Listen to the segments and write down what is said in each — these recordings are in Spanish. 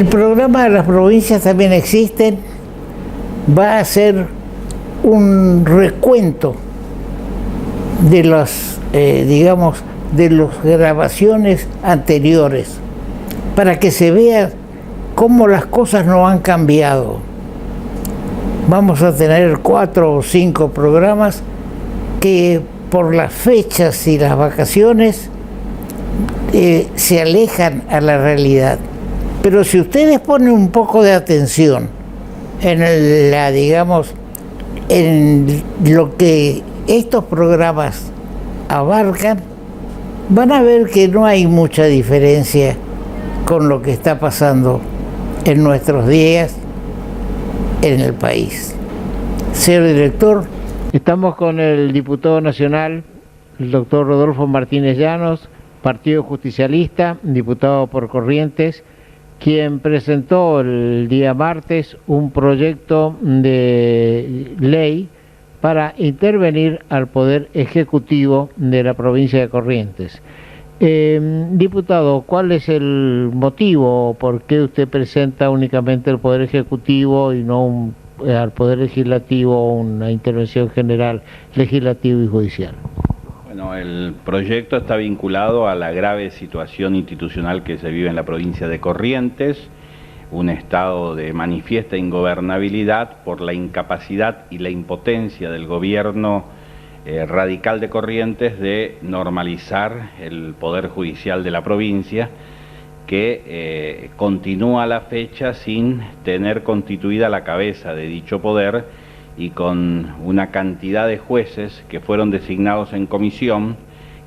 El programa de las provincias también existen, va a ser un recuento de las, digamos, de las grabaciones anteriores, para que se vea cómo las cosas no han cambiado. Vamos a tener 4 o 5 programas que por las fechas y las vacaciones se alejan a la realidad. Pero si ustedes ponen un poco de atención en digamos, en lo que estos programas abarcan, van a ver que no hay mucha diferencia con lo que está pasando en nuestros días en el país. Señor director. Estamos con el diputado nacional, el doctor Rodolfo Martínez Llanos, Partido Justicialista, diputado por Corrientes, quien presentó el día martes un proyecto de ley para intervenir al Poder Ejecutivo de la provincia de Corrientes. Diputado, ¿cuál es el motivo por qué usted presenta únicamente el Poder Ejecutivo y no al Poder Legislativo una intervención general legislativo y judicial? Bueno, el proyecto está vinculado a la grave situación institucional que se vive en la provincia de Corrientes, un estado de manifiesta ingobernabilidad por la incapacidad y la impotencia del gobierno radical de Corrientes de normalizar el poder judicial de la provincia, que continúa a la fecha sin tener constituida la cabeza de dicho poder y con una cantidad de jueces que fueron designados en comisión,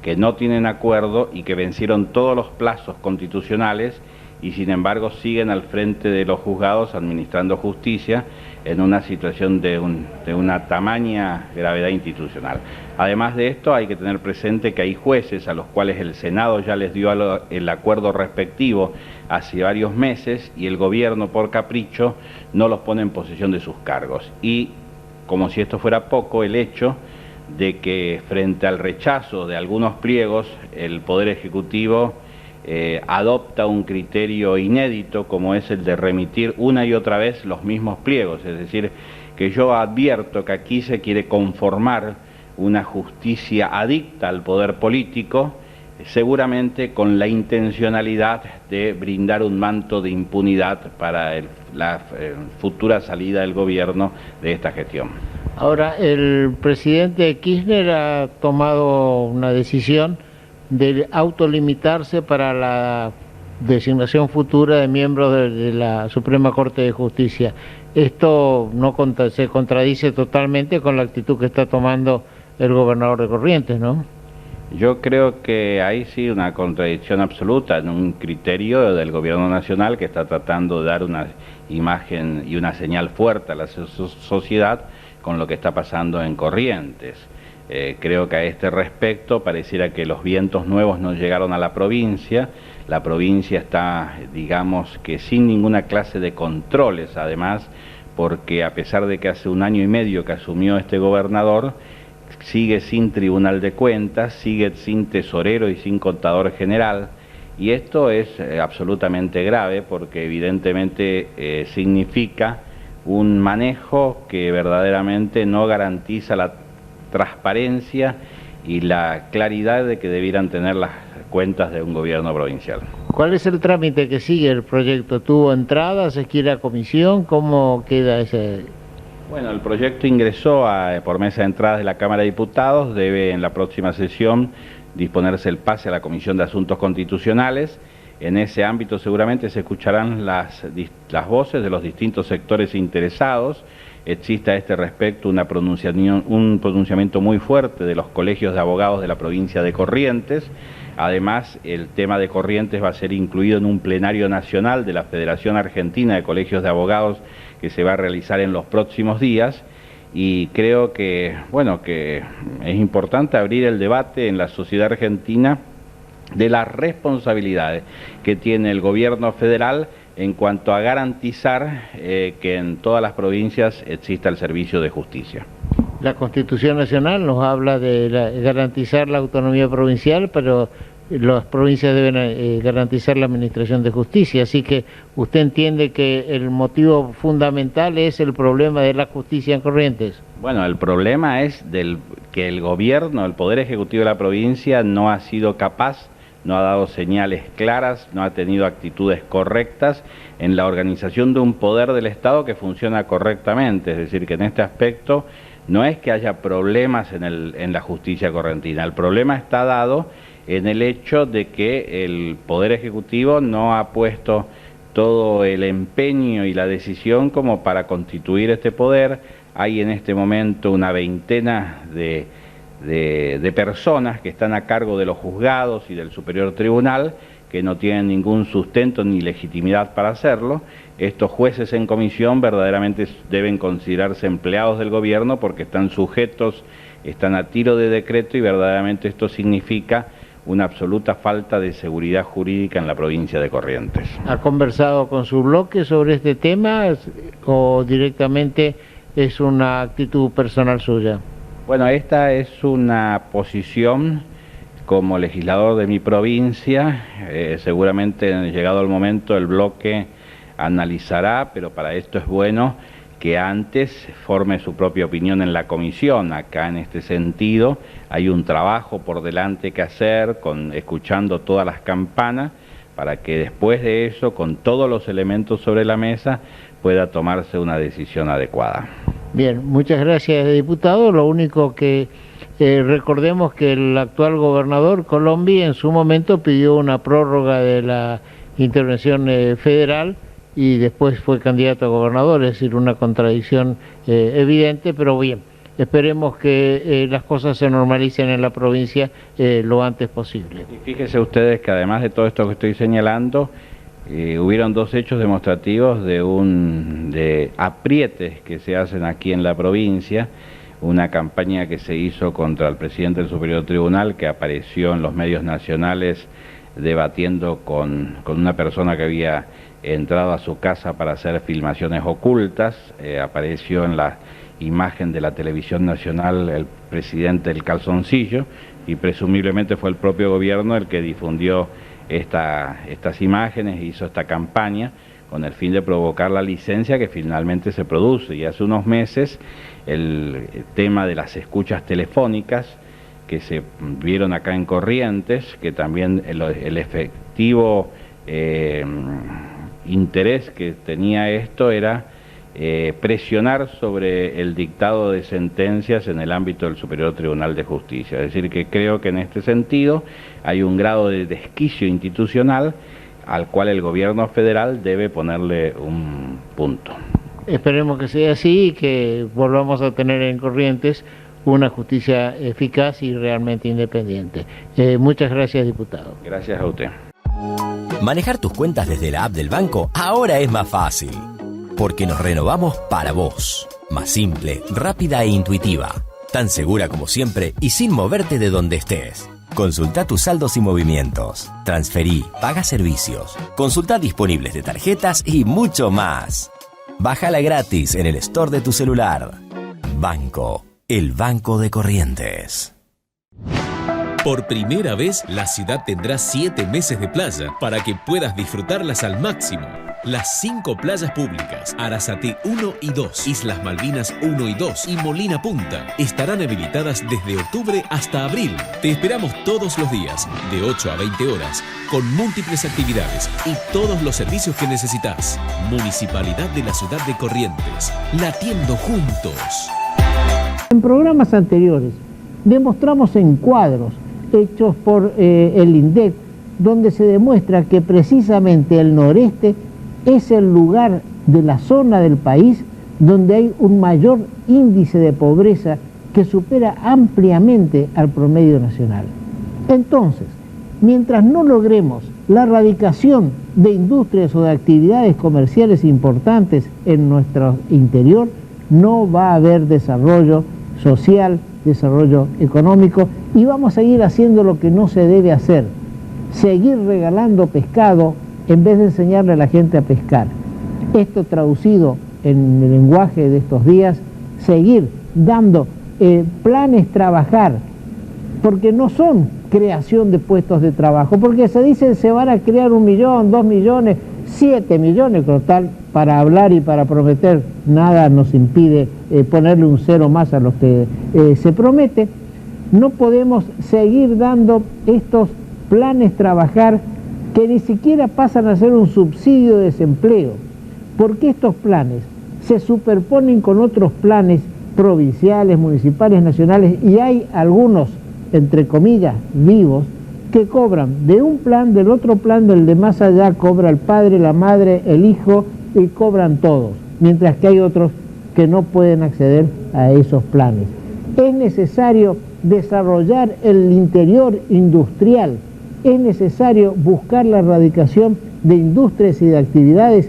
que no tienen acuerdo y que vencieron todos los plazos constitucionales y sin embargo siguen al frente de los juzgados administrando justicia en una situación de una tamaña gravedad institucional. Además de esto, hay que tener presente que hay jueces a los cuales el Senado ya les dio el acuerdo respectivo hace varios meses y el gobierno, por capricho, no los pone en posesión de sus cargos. Y, como si esto fuera poco, el hecho de que frente al rechazo de algunos pliegos, el Poder Ejecutivo adopta un criterio inédito como es el de remitir una y otra vez los mismos pliegos, es decir, que yo advierto que aquí se quiere conformar una justicia adicta al poder político, seguramente con la intencionalidad de brindar un manto de impunidad para la futura salida del gobierno de esta gestión. Ahora, el presidente Kirchner ha tomado una decisión de autolimitarse para la designación futura de miembros de la Suprema Corte de Justicia. Esto se contradice totalmente con la actitud que está tomando el gobernador de Corrientes, ¿no? Yo creo que hay sí una contradicción absoluta en un criterio del gobierno nacional que está tratando de dar una imagen y una señal fuerte a la sociedad con lo que está pasando en Corrientes. Creo que a este respecto pareciera que los vientos nuevos no llegaron a la provincia está, digamos, que sin ninguna clase de controles, además, porque a pesar de que hace 1 año y medio que asumió este gobernador, sigue sin Tribunal de Cuentas, sigue sin tesorero y sin contador general, y esto es absolutamente grave porque evidentemente significa un manejo que verdaderamente no garantiza la transparencia y la claridad de que debieran tener las cuentas de un gobierno provincial. ¿Cuál es el trámite que sigue el proyecto? ¿Tuvo entrada? ¿Se quiere a comisión? ¿Cómo queda ese...? Bueno, el proyecto ingresó por mesa de entradas de la Cámara de Diputados, debe en la próxima sesión disponerse el pase a la Comisión de Asuntos Constitucionales. En ese ámbito seguramente se escucharán las voces de los distintos sectores interesados. Existe a este respecto un pronunciamiento muy fuerte de los colegios de abogados de la provincia de Corrientes. Además, el tema de Corrientes va a ser incluido en un plenario nacional de la Federación Argentina de Colegios de Abogados que se va a realizar en los próximos días. Y creo que, bueno, que es importante abrir el debate en la sociedad argentina de las responsabilidades que tiene el gobierno federal en cuanto a garantizar que en todas las provincias exista el servicio de justicia. La Constitución Nacional nos habla de garantizar la autonomía provincial, pero las provincias deben garantizar la administración de justicia, así que usted entiende que el motivo fundamental es el problema de la justicia en Corrientes. Bueno, el problema es que el gobierno, el Poder Ejecutivo de la provincia no ha sido capaz, no ha dado señales claras, no ha tenido actitudes correctas en la organización de un poder del Estado que funciona correctamente, es decir, que en este aspecto no es que haya problemas en la justicia correntina, el problema está dado en el hecho de que el Poder Ejecutivo no ha puesto todo el empeño y la decisión como para constituir este poder. Hay en este momento una veintena de personas que están a cargo de los juzgados y del Superior Tribunal, que no tienen ningún sustento ni legitimidad para hacerlo. Estos jueces en comisión verdaderamente deben considerarse empleados del gobierno porque están sujetos, están a tiro de decreto, y verdaderamente esto significa una absoluta falta de seguridad jurídica en la provincia de Corrientes. ¿Ha conversado con su bloque sobre este tema o directamente es una actitud personal suya? Bueno, esta es una posición como legislador de mi provincia. Seguramente llegado el momento el bloque analizará, pero para esto es bueno que antes forme su propia opinión en la comisión. Acá en este sentido hay un trabajo por delante que hacer, escuchando todas las campanas, para que después de eso, con todos los elementos sobre la mesa, pueda tomarse una decisión adecuada. Bien, muchas gracias, diputado. Lo único que recordemos que el actual gobernador Colombi en su momento pidió una prórroga de la intervención federal y después fue candidato a gobernador, es decir, una contradicción evidente, pero bien, esperemos que las cosas se normalicen en la provincia lo antes posible. Y fíjense ustedes que además de todo esto que estoy señalando, hubieron dos hechos demostrativos de aprietes que se hacen aquí en la provincia. Una campaña que se hizo contra el presidente del Superior Tribunal, que apareció en los medios nacionales debatiendo con una persona que había entrado a su casa para hacer filmaciones ocultas. Apareció en la imagen de la televisión nacional el presidente del calzoncillo, y presumiblemente fue el propio gobierno el que difundió estas imágenes, hizo esta campaña con el fin de provocar la licencia que finalmente se produce. Y hace unos meses el tema de las escuchas telefónicas que se vieron acá en Corrientes, que también el efectivo interés que tenía esto era presionar sobre el dictado de sentencias en el ámbito del Superior Tribunal de Justicia. Es decir, que creo que en este sentido hay un grado de desquicio institucional al cual el gobierno federal debe ponerle un punto. Esperemos que sea así y que volvamos a tener en Corrientes una justicia eficaz y realmente independiente. Muchas gracias, diputado. Gracias a usted. Manejar tus cuentas desde la app del banco ahora es más fácil, porque nos renovamos para vos. Más simple, rápida e intuitiva. Tan segura como siempre y sin moverte de donde estés. Consulta tus saldos y movimientos. Transferí, paga servicios. Consulta disponibles de tarjetas y mucho más. Bájala gratis en el store de tu celular. Banco, el Banco de Corrientes. Por primera vez, la ciudad tendrá 7 meses de playa para que puedas disfrutarlas al máximo. Las 5 playas públicas, Arasate 1 y 2, Islas Malvinas 1 y 2 y Molina Punta estarán habilitadas desde octubre hasta abril. Te esperamos todos los días, de 8 a 20 horas, con múltiples actividades y todos los servicios que necesitas. Municipalidad de la Ciudad de Corrientes, latiendo juntos. En programas anteriores demostramos en cuadros hechos por el INDEC, donde se demuestra que precisamente el noreste es el lugar de la zona del país donde hay un mayor índice de pobreza que supera ampliamente al promedio nacional. Entonces, mientras no logremos la erradicación de industrias o de actividades comerciales importantes en nuestro interior, no va a haber desarrollo social, desarrollo económico, y vamos a seguir haciendo lo que no se debe hacer, seguir regalando pescado en vez de enseñarle a la gente a pescar. Esto traducido en el lenguaje de estos días, seguir dando planes, trabajar, porque no son creación de puestos de trabajo, porque se dice se van a crear 1 millón, 2 millones, 7 millones, total, para hablar y para prometer, nada nos impide ponerle un cero más a lo que se promete. No podemos seguir dando estos planes trabajar que ni siquiera pasan a ser un subsidio de desempleo, porque estos planes se superponen con otros planes provinciales, municipales, nacionales, y hay algunos, entre comillas, vivos, que cobran de un plan, del otro plan, del de más allá, cobra el padre, la madre, el hijo, y cobran todos, mientras que hay otros que no pueden acceder a esos planes. Es necesario desarrollar el interior industrial, es necesario buscar la erradicación de industrias y de actividades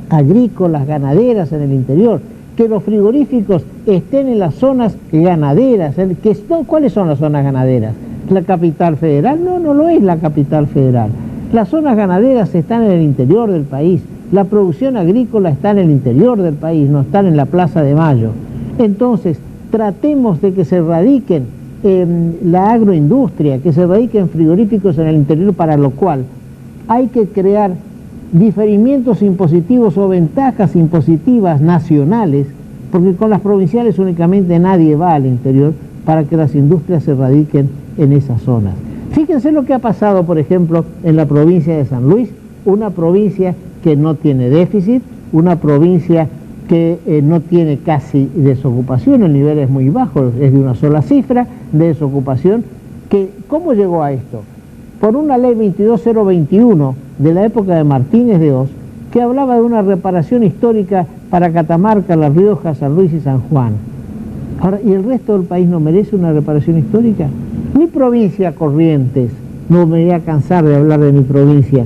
agrícolas, ganaderas en el interior, que los frigoríficos estén en las zonas ganaderas. ¿Cuáles son las zonas ganaderas? ¿La capital federal? No, no lo es la capital federal. Las zonas ganaderas están en el interior del país, la producción agrícola está en el interior del país, no están en la Plaza de Mayo. Entonces, tratemos de que se erradiquen la agroindustria, que se erradiquen frigoríficos en el interior, para lo cual hay que crear diferimientos impositivos o ventajas impositivas nacionales, porque con las provinciales únicamente nadie va al interior, para que las industrias se radiquen en esas zonas. Fíjense lo que ha pasado, por ejemplo, en la provincia de San Luis, una provincia que no tiene déficit, una provincia que no tiene casi desocupación, el nivel es muy bajo, es de una sola cifra de desocupación. ¿Cómo llegó a esto? Por una ley 22021 de la época de Martínez de Oz, que hablaba de una reparación histórica para Catamarca, La Rioja, San Luis y San Juan. Ahora, ¿y el resto del país no merece una reparación histórica? Mi provincia, Corrientes, no me voy a cansar de hablar de mi provincia,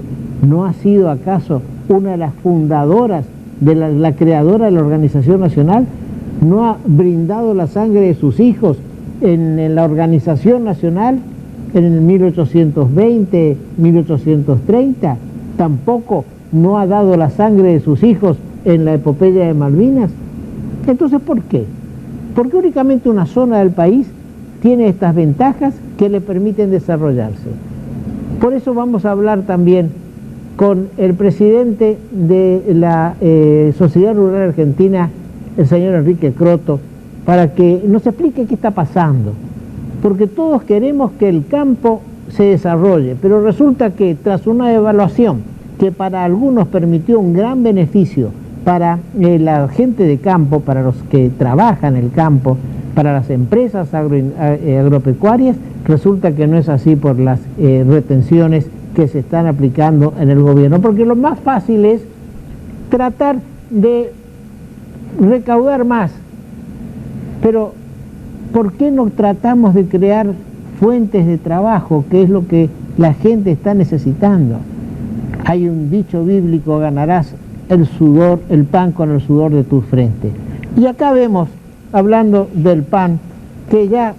¿no ha sido acaso una de las fundadoras, de la creadora de la Organización Nacional? ¿No ha brindado la sangre de sus hijos en la Organización Nacional en el 1820, 1830? Tampoco no ha dado la sangre de sus hijos en la epopeya de Malvinas. Entonces, ¿por qué? Porque únicamente una zona del país tiene estas ventajas que le permiten desarrollarse. Por eso vamos a hablar también con el presidente de la Sociedad Rural Argentina, el señor Enrique Croto, para que nos explique qué está pasando. Porque todos queremos que el campo se desarrolle, pero resulta que tras una evaluación que para algunos permitió un gran beneficio para la gente de campo, para los que trabajan en el campo, para las empresas agropecuarias, resulta que no es así por las retenciones que se están aplicando en el gobierno, porque lo más fácil es tratar de recaudar más, pero ¿por qué no tratamos de crear fuentes de trabajo, que es lo que la gente está necesitando? Hay un dicho bíblico: ganarás el pan con el sudor de tu frente. Y acá vemos, hablando del pan, que ya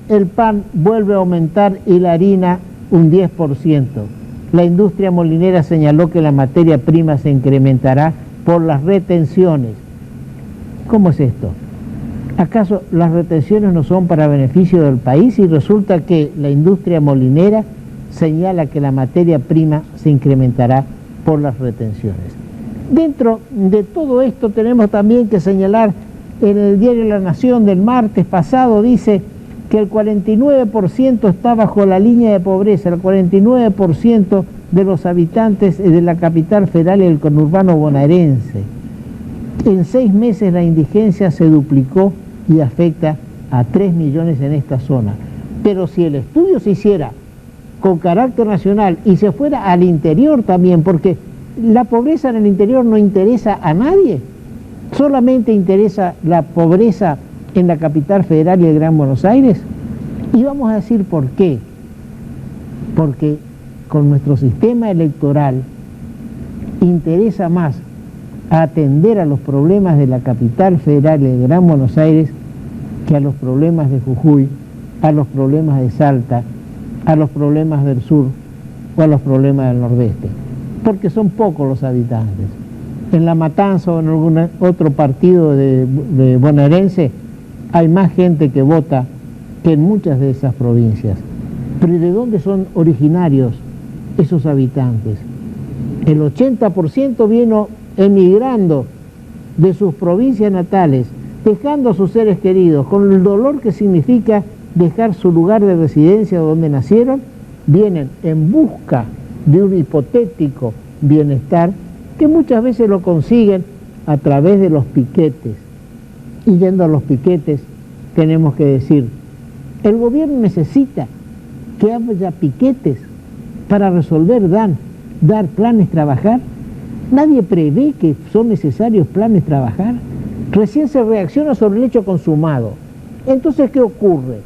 el pan vuelve a aumentar y la harina un 10%. La industria molinera señaló que la materia prima se incrementará por las retenciones. ¿Cómo es esto? ¿Acaso las retenciones no son para beneficio del país y resulta que la industria molinera señala que la materia prima se incrementará por las retenciones? Dentro de todo esto tenemos también que señalar, en el diario La Nación del martes pasado dice que el 49% está bajo la línea de pobreza, el 49% de los habitantes de la capital federal y el conurbano bonaerense. En 6 meses la indigencia se duplicó y afecta a 3 millones en esta zona. Pero si el estudio se hiciera con carácter nacional y se fuera al interior también, porque la pobreza en el interior no interesa a nadie, solamente interesa la pobreza en la capital federal y el Gran Buenos Aires. Y vamos a decir por qué. Porque con nuestro sistema electoral interesa más atender a los problemas de la capital federal y el Gran Buenos Aires que a los problemas de Jujuy, a los problemas de Salta, a los problemas del sur o a los problemas del nordeste, porque son pocos los habitantes. En La Matanza o en algún otro partido de bonaerense hay más gente que vota que en muchas de esas provincias. Pero ¿de dónde son originarios esos habitantes? El 80% vino emigrando de sus provincias natales, dejando a sus seres queridos, con el dolor que significa dejar su lugar de residencia donde nacieron, vienen en busca de un hipotético bienestar que muchas veces lo consiguen a través de los piquetes. Y yendo a los piquetes, tenemos que decir, el gobierno necesita que haya piquetes para resolver, dar planes, trabajar. Nadie prevé que son necesarios planes, trabajar. Recién se reacciona sobre el hecho consumado. Entonces, ¿qué ocurre?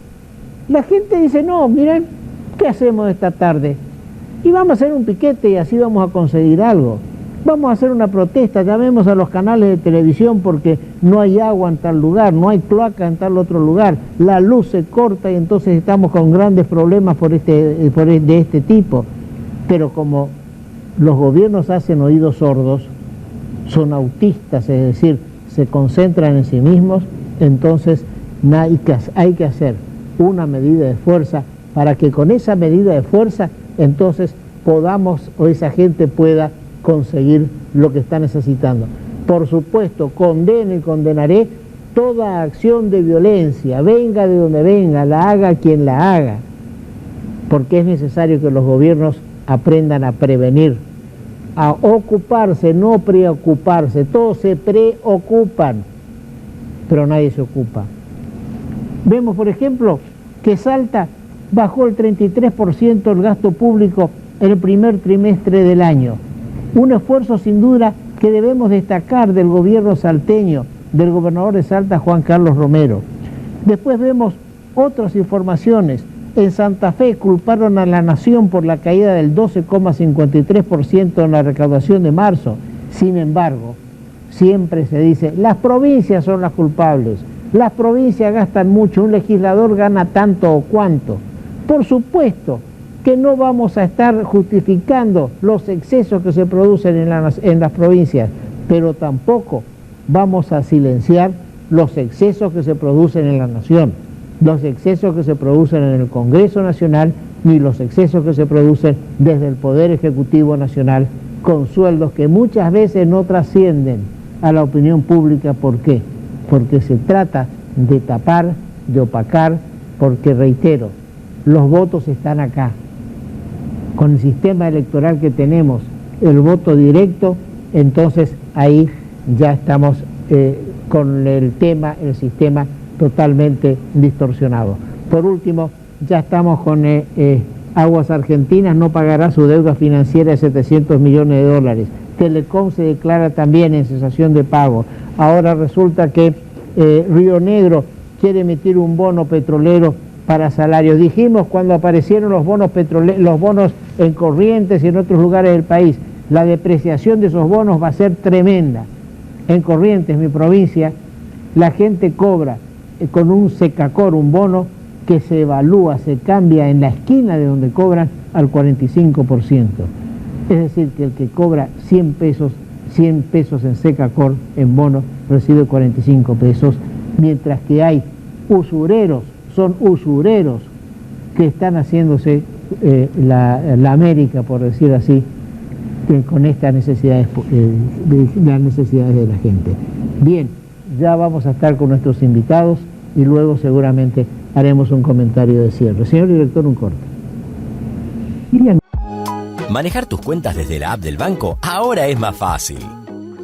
La gente dice, no, miren, ¿qué hacemos esta tarde? Y vamos a hacer un piquete y así vamos a conseguir algo. Vamos a hacer una protesta, llamemos a los canales de televisión porque no hay agua en tal lugar, no hay cloaca en tal otro lugar, la luz se corta y entonces estamos con grandes problemas de este tipo. Pero como los gobiernos hacen oídos sordos, son autistas, es decir, se concentran en sí mismos, entonces hay que hacer una medida de fuerza para que con esa medida de fuerza entonces podamos o esa gente pueda conseguir lo que está necesitando. Por supuesto, condeno y condenaré toda acción de violencia, venga de donde venga, la haga quien la haga, porque es necesario que los gobiernos aprendan a prevenir, a ocuparse, no preocuparse. Todos se preocupan, pero nadie se ocupa. Vemos, por ejemplo, que Salta bajó el 33% el gasto público en el primer trimestre del año. Un esfuerzo sin duda que debemos destacar del gobierno salteño, del gobernador de Salta, Juan Carlos Romero. Después vemos otras informaciones. En Santa Fe culparon a la nación por la caída del 12,53% en la recaudación de marzo. Sin embargo, siempre se dice, las provincias son las culpables, las provincias gastan mucho, un legislador gana tanto o cuanto. Por supuesto que no vamos a estar justificando los excesos que se producen en las provincias, pero tampoco vamos a silenciar los excesos que se producen en la nación, los excesos que se producen en el Congreso Nacional, ni los excesos que se producen desde el Poder Ejecutivo Nacional, con sueldos que muchas veces no trascienden a la opinión pública. ¿Por qué? Porque se trata de tapar, de opacar, porque reitero, los votos están acá. Con el sistema electoral que tenemos, el voto directo, entonces ahí ya estamos con el sistema totalmente distorsionado. Por último, ya estamos con Aguas Argentinas, no pagará su deuda financiera de $700 millones. Telecom se declara también en cesación de pago. Ahora resulta que Río Negro quiere emitir un bono petrolero para salarios. Dijimos cuando aparecieron los bonos en Corrientes y en otros lugares del país, la depreciación de esos bonos va a ser tremenda. En Corrientes, mi provincia, la gente cobra con un SECACOR, un bono que se evalúa, se cambia en la esquina de donde cobran al 45%. Es decir, que el que cobra 100 pesos en SECACOR, en bono, recibe 45 pesos, mientras que hay son usureros que están haciéndose la América, por decir así, con estas necesidades, las necesidades de la gente. Bien, ya vamos a estar con nuestros invitados y luego seguramente haremos un comentario de cierre. Señor director, un corte. Manejar tus cuentas desde la app del banco ahora es más fácil,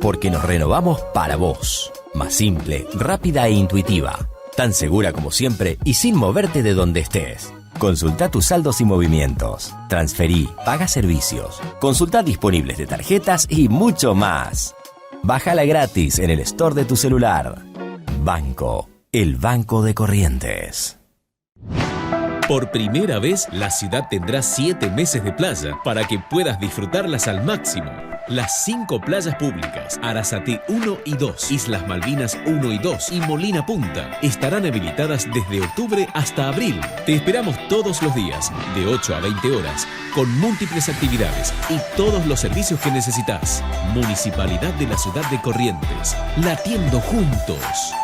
porque nos renovamos para vos. Más simple, rápida e intuitiva. Tan segura como siempre y sin moverte de donde estés. Consulta tus saldos y movimientos. Transferí, paga servicios. Consulta disponibles de tarjetas y mucho más. Bájala gratis en el store de tu celular. Banco, el Banco de Corrientes. Por primera vez, la ciudad tendrá 7 meses de playa para que puedas disfrutarlas al máximo. Las 5 playas públicas, Arasate 1 y 2, Islas Malvinas 1 y 2 y Molina Punta estarán habilitadas desde octubre hasta abril. Te esperamos todos los días, de 8 a 20 horas, con múltiples actividades y todos los servicios que necesitas. Municipalidad de la Ciudad de Corrientes, latiendo juntos.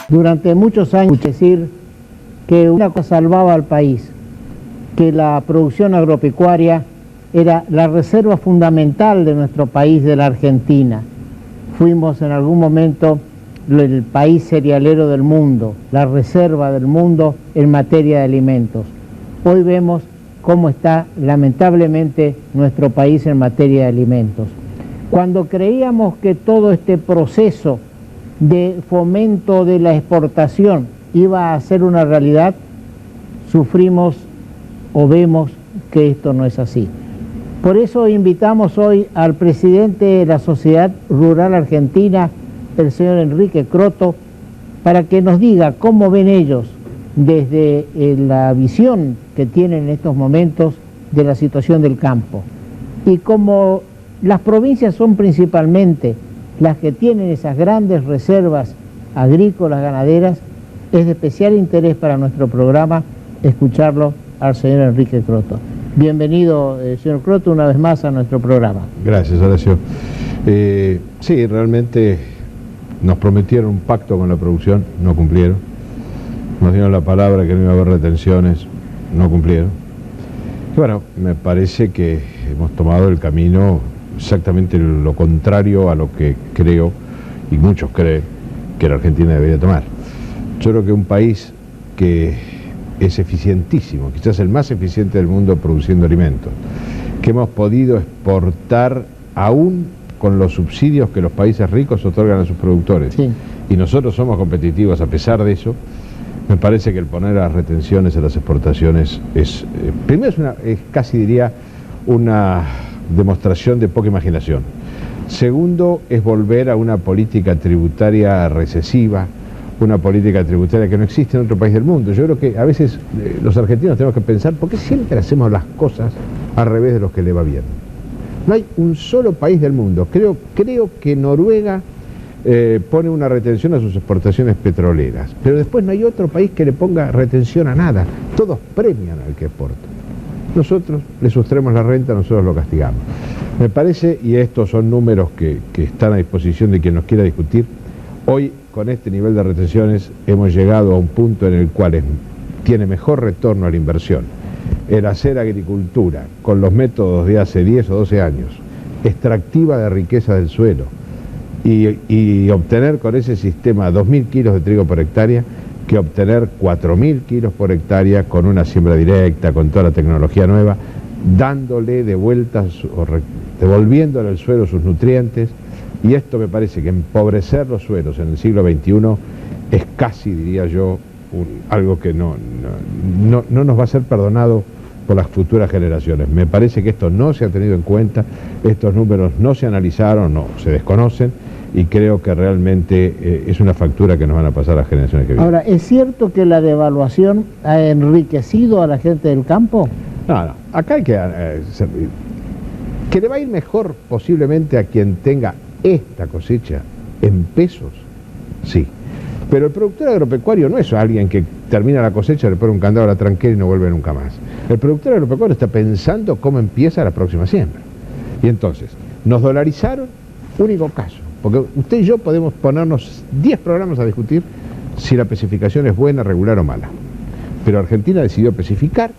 Durante muchos años decir que una cosa salvaba al país, que la producción agropecuaria era la reserva fundamental de nuestro país, de la Argentina. Fuimos en algún momento el país cerealero del mundo, la reserva del mundo en materia de alimentos. Hoy vemos cómo está lamentablemente nuestro país en materia de alimentos. Cuando creíamos que todo este proceso de fomento de la exportación iba a ser una realidad, sufrimos o vemos que esto no es así. Por eso invitamos hoy al presidente de la Sociedad Rural Argentina, el señor Enrique Croto, para que nos diga cómo ven ellos desde la visión que tienen en estos momentos de la situación del campo. Y como las provincias son principalmente las que tienen esas grandes reservas agrícolas, ganaderas, es de especial interés para nuestro programa escucharlo al señor Enrique Croto. Bienvenido, señor Croto, una vez más a nuestro programa. Gracias, Horacio. Sí, realmente nos prometieron un pacto con la producción, no cumplieron. Nos dieron la palabra que no iba a haber retenciones, no cumplieron. Y bueno, me parece que hemos tomado el camino exactamente lo contrario a lo que creo, y muchos creen, que la Argentina debería tomar. Yo creo que un país que es eficientísimo, quizás el más eficiente del mundo produciendo alimentos, que hemos podido exportar aún con los subsidios que los países ricos otorgan a sus productores, sí, y nosotros somos competitivos a pesar de eso. Me parece que el poner las retenciones a las exportaciones es, primero es casi diría una demostración de poca imaginación. Segundo, es volver a una política tributaria recesiva, una política tributaria que no existe en otro país del mundo. Yo creo que a veces los argentinos tenemos que pensar, ¿por qué siempre hacemos las cosas al revés de los que le va bien? No hay un solo país del mundo. Creo que Noruega pone una retención a sus exportaciones petroleras, pero después no hay otro país que le ponga retención a nada. Todos premian al que exporta. Nosotros le sustraemos la renta, nosotros lo castigamos. Me parece, y estos son números que están a disposición de quien nos quiera discutir, hoy con este nivel de retenciones hemos llegado a un punto en el cual tiene mejor retorno a la inversión el hacer agricultura con los métodos de hace 10 o 12 años, extractiva de riqueza del suelo, y obtener con ese sistema 2.000 kilos de trigo por hectárea, que obtener 4.000 kilos por hectárea con una siembra directa, con toda la tecnología nueva, dándole de vueltas o devolviéndole al suelo sus nutrientes. Y esto me parece que empobrecer los suelos en el siglo XXI es casi, diría yo, algo que no nos va a ser perdonado por las futuras generaciones. Me parece que esto no se ha tenido en cuenta, estos números no se analizaron, no se desconocen, y creo que realmente es una factura que nos van a pasar a las generaciones que vienen. Ahora, ¿es cierto que la devaluación ha enriquecido a la gente del campo? No, acá hay que le va a ir mejor posiblemente a quien tenga esta cosecha en pesos, sí. Pero el productor agropecuario no es alguien que termina la cosecha, le pone un candado a la tranquera y no vuelve nunca más. El productor agropecuario está pensando cómo empieza la próxima siembra. Y entonces, nos dolarizaron, único caso. Porque usted y yo podemos ponernos 10 programas a discutir si la especificación es buena, regular o mala. Pero Argentina decidió especificar,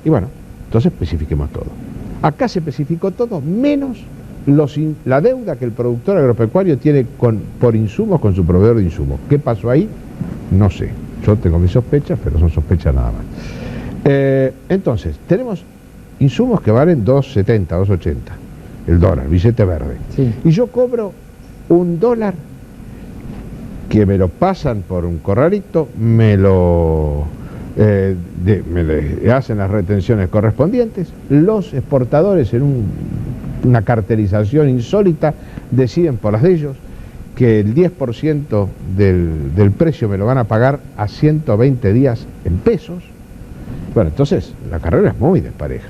y bueno, entonces especifiquemos todo. Acá se especificó todo, menos la deuda que el productor agropecuario tiene por insumos con su proveedor de insumos. ¿Qué pasó ahí? No sé. Yo tengo mis sospechas, pero son sospechas nada más. Entonces, tenemos insumos que valen 2.70, 2.80, el dólar, billete verde. Sí. Y yo cobro $1 que me lo pasan por un corralito, me le hacen las retenciones correspondientes, los exportadores en una cartelización insólita deciden por las de ellos que el 10% del precio me lo van a pagar a 120 días en pesos. Bueno, entonces la carrera es muy despareja.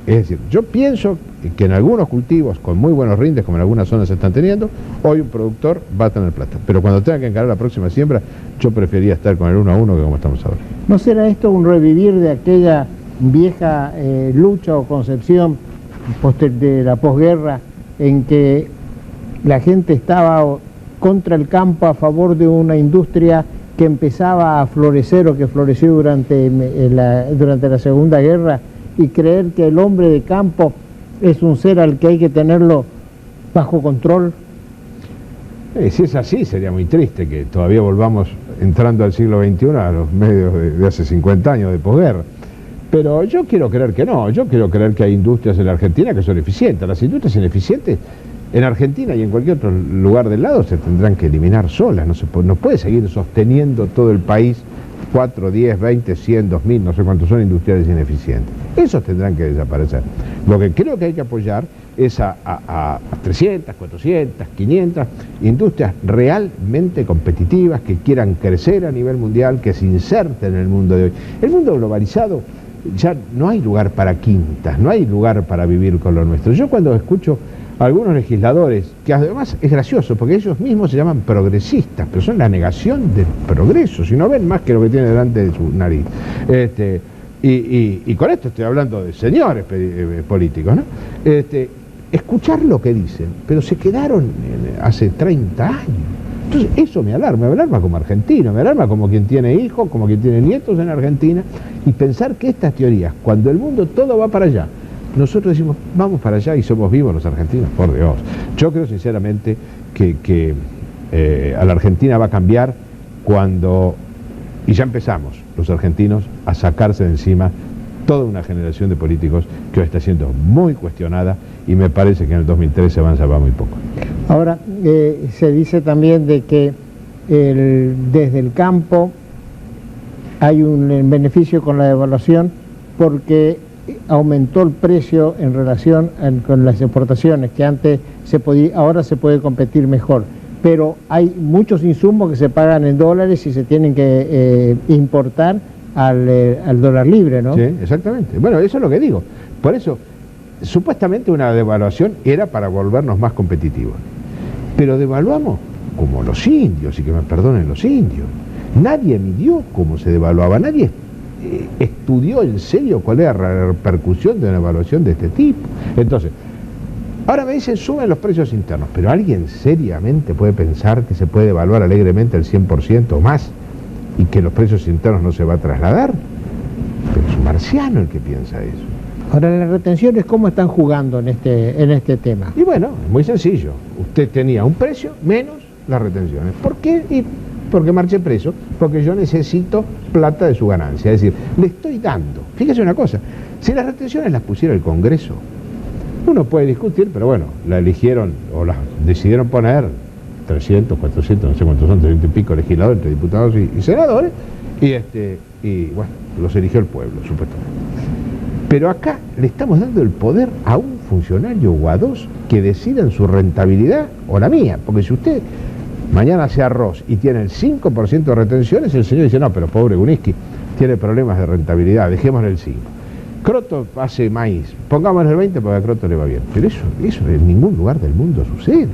Es decir, yo pienso que en algunos cultivos con muy buenos rindes, como en algunas zonas se están teniendo, hoy un productor va a tener plata. Pero cuando tenga que encarar la próxima siembra, yo prefería estar con el 1 a 1 que como estamos ahora. ¿No será esto un revivir de aquella vieja lucha o concepción de la posguerra en que la gente estaba contra el campo, a favor de una industria que empezaba a florecer o que floreció durante la Segunda Guerra, y creer que el hombre de campo es un ser al que hay que tenerlo bajo control? Si es así, sería muy triste que todavía volvamos entrando al siglo XXI a los medios de hace 50 años de posguerra. Pero yo quiero creer que no, yo quiero creer que hay industrias en la Argentina que son eficientes. Las industrias ineficientes en Argentina y en cualquier otro lugar del lado se tendrán que eliminar solas. No puede seguir sosteniendo todo el país 4, 10, 20, 100, 2000, no sé cuántos son industriales ineficientes. Esos tendrán que desaparecer. Lo que creo que hay que apoyar es a 300, 400, 500 industrias realmente competitivas que quieran crecer a nivel mundial, que se inserten en el mundo de hoy. El mundo globalizado, ya no hay lugar para quintas, no hay lugar para vivir con lo nuestro. Yo cuando escucho a algunos legisladores, que además es gracioso porque ellos mismos se llaman progresistas, pero son la negación del progreso, si no ven más que lo que tiene delante de su nariz. Y con esto estoy hablando de señores políticos, ¿no? Escuchar lo que dicen, pero se quedaron hace 30 años. Entonces eso me alarma como argentino, me alarma como quien tiene hijos, como quien tiene nietos en Argentina, y pensar que estas teorías, cuando el mundo todo va para allá, nosotros decimos, vamos para allá y somos vivos los argentinos, por Dios. Yo creo sinceramente que a la Argentina va a cambiar cuando, y ya empezamos, los argentinos a sacarse de encima toda una generación de políticos que hoy está siendo muy cuestionada, y me parece que en el 2013 se avanza muy poco. Ahora, se dice también de que desde el campo hay un beneficio con la devaluación porque aumentó el precio en relación con las exportaciones, que antes ahora se puede competir mejor. Pero hay muchos insumos que se pagan en dólares y se tienen que importar al dólar libre, ¿no? Sí, exactamente. Bueno, eso es lo que digo. Por eso, supuestamente una devaluación era para volvernos más competitivos. Pero devaluamos como los indios, y que me perdonen los indios. Nadie midió cómo se devaluaba, nadie estudió en serio cuál era la repercusión de una evaluación de este tipo. Entonces, ahora me dicen suben los precios internos, pero ¿alguien seriamente puede pensar que se puede devaluar alegremente el 100% o más y que los precios internos no se va a trasladar? Pero es un marciano el que piensa eso. Ahora, las retenciones, ¿cómo están jugando en este tema? Y bueno, es muy sencillo. Usted tenía un precio menos las retenciones. ¿Por qué? Porque marché preso, porque yo necesito plata de su ganancia. Es decir, le estoy dando. Fíjese una cosa, si las retenciones las pusiera el Congreso, uno puede discutir, pero bueno, la eligieron o las decidieron poner 300, 400, no sé cuántos son, 300 y pico legisladores entre diputados y senadores, y bueno, los eligió el pueblo, supuestamente. Pero acá le estamos dando el poder a un funcionario o a dos que decidan su rentabilidad o la mía, porque si usted mañana hace arroz y tiene el 5% de retenciones, el señor dice, no, pero pobre Guniski, tiene problemas de rentabilidad, dejémosle el 5%. Croto hace maíz, pongámosle el 20% porque a Croto le va bien. Pero eso en ningún lugar del mundo sucede.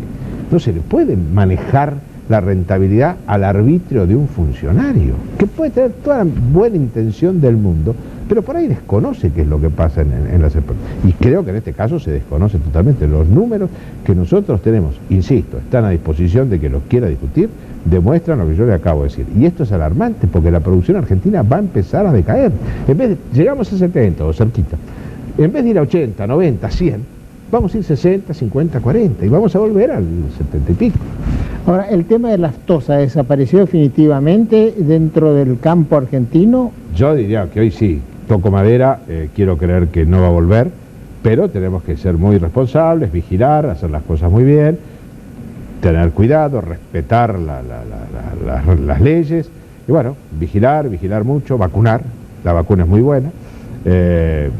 No se le puede manejar la rentabilidad al arbitrio de un funcionario, que puede tener toda la buena intención del mundo, pero por ahí desconoce qué es lo que pasa en las empresas. Y creo que en este caso se desconoce totalmente. Los números que nosotros tenemos, insisto, están a disposición de que los quiera discutir, demuestran lo que yo le acabo de decir. Y esto es alarmante porque la producción argentina va a empezar a decaer. En vez de, llegamos a 70 o cerquita, en vez de ir a 80, 90, 100, vamos a ir 60, 50, 40 y vamos a volver al 70 y pico. Ahora, el tema de la aftosa desapareció definitivamente dentro del campo argentino. Yo diría que hoy sí, toco madera, quiero creer que no va a volver, pero tenemos que ser muy responsables, vigilar, hacer las cosas muy bien, tener cuidado, respetar las leyes, y bueno, vigilar mucho, vacunar, la vacuna es muy buena.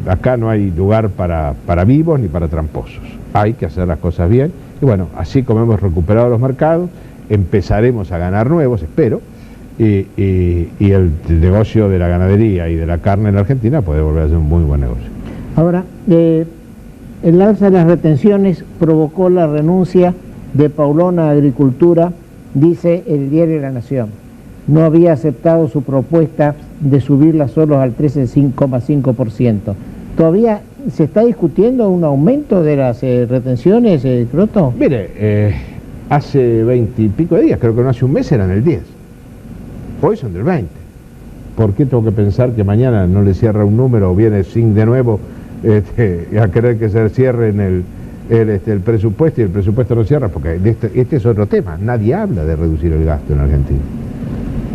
Acá no hay lugar para vivos ni para tramposos, hay que hacer las cosas bien, y bueno, así como hemos recuperado los mercados, empezaremos a ganar nuevos, espero, y el negocio de la ganadería y de la carne en la Argentina puede volver a ser un muy buen negocio. Ahora, el alza de las retenciones provocó la renuncia de Paulón a Agricultura, dice el diario La Nación. No había aceptado su propuesta de subirla solo al 13,5%. ¿Todavía se está discutiendo un aumento de las retenciones, Croto? Mire, hace 20 y pico de días, creo que no hace un mes, eran el 10. hoy son del 20. ¿Por qué tengo que pensar que mañana no le cierra un número o viene sin de nuevo a querer que se cierre en el presupuesto y el presupuesto no cierra? Porque este es otro tema, nadie habla de reducir el gasto en Argentina.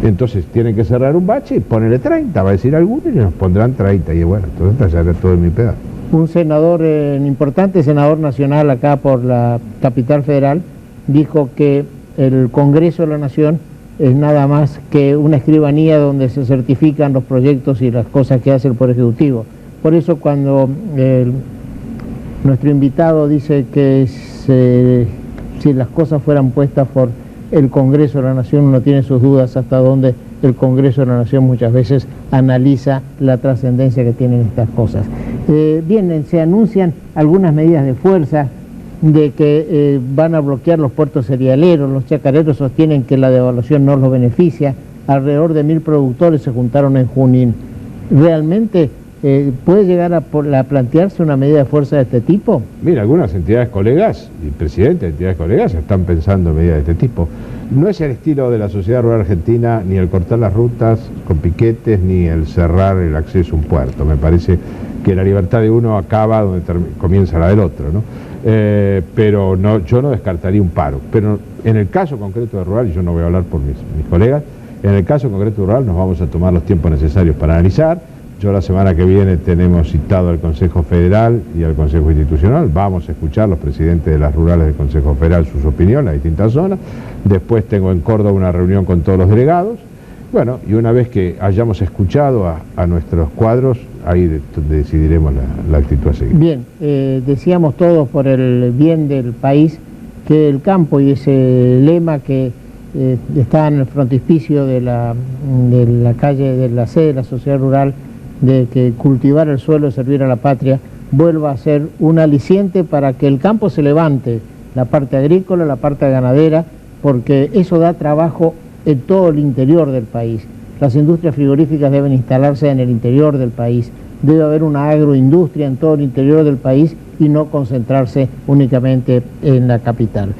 Entonces tienen que cerrar un bache y ponerle 30, va a decir alguno y nos pondrán 30 y bueno, entonces ya todo en mi pedazo. Un senador, importante senador nacional acá por la capital federal, dijo que el Congreso de la Nación es nada más que una escribanía donde se certifican los proyectos y las cosas que hace el Poder Ejecutivo. Por eso cuando nuestro invitado dice que si las cosas fueran puestas por el Congreso de la Nación, uno tiene sus dudas hasta dónde el Congreso de la Nación muchas veces analiza la trascendencia que tienen estas cosas. Bien, se anuncian algunas medidas de fuerza de que van a bloquear los puertos cerealeros, los chacareros sostienen que la devaluación no los beneficia, alrededor de 1000 productores se juntaron en Junín. ¿Realmente puede llegar a plantearse una medida de fuerza de este tipo? Mira, algunas entidades colegas y presidentes de entidades colegas están pensando en medidas de este tipo. No es el estilo de la sociedad rural argentina ni el cortar las rutas con piquetes ni el cerrar el acceso a un puerto. Me parece que la libertad de uno acaba donde comienza la del otro, ¿no? Pero no, yo no descartaría un paro. Pero en el caso concreto de rural, y yo no voy a hablar por mis colegas, en el caso concreto de rural nos vamos a tomar los tiempos necesarios para analizar. Yo la semana que viene tenemos citado al Consejo Federal y al Consejo Institucional, vamos a escuchar los presidentes de las rurales del Consejo Federal, sus opiniones, las distintas zonas. Después tengo en Córdoba una reunión con todos los delegados. Bueno, y una vez que hayamos escuchado a nuestros cuadros, ahí decidiremos la actitud a seguir. Bien, decíamos todos por el bien del país que el campo y ese lema que está en el frontispicio de la calle, de la sede de la sociedad rural, de que cultivar el suelo es servir a la patria, vuelva a ser un aliciente para que el campo se levante, la parte agrícola, la parte ganadera, porque eso da trabajo en todo el interior del país. Las industrias frigoríficas deben instalarse en el interior del país, debe haber una agroindustria en todo el interior del país y no concentrarse únicamente en la capital.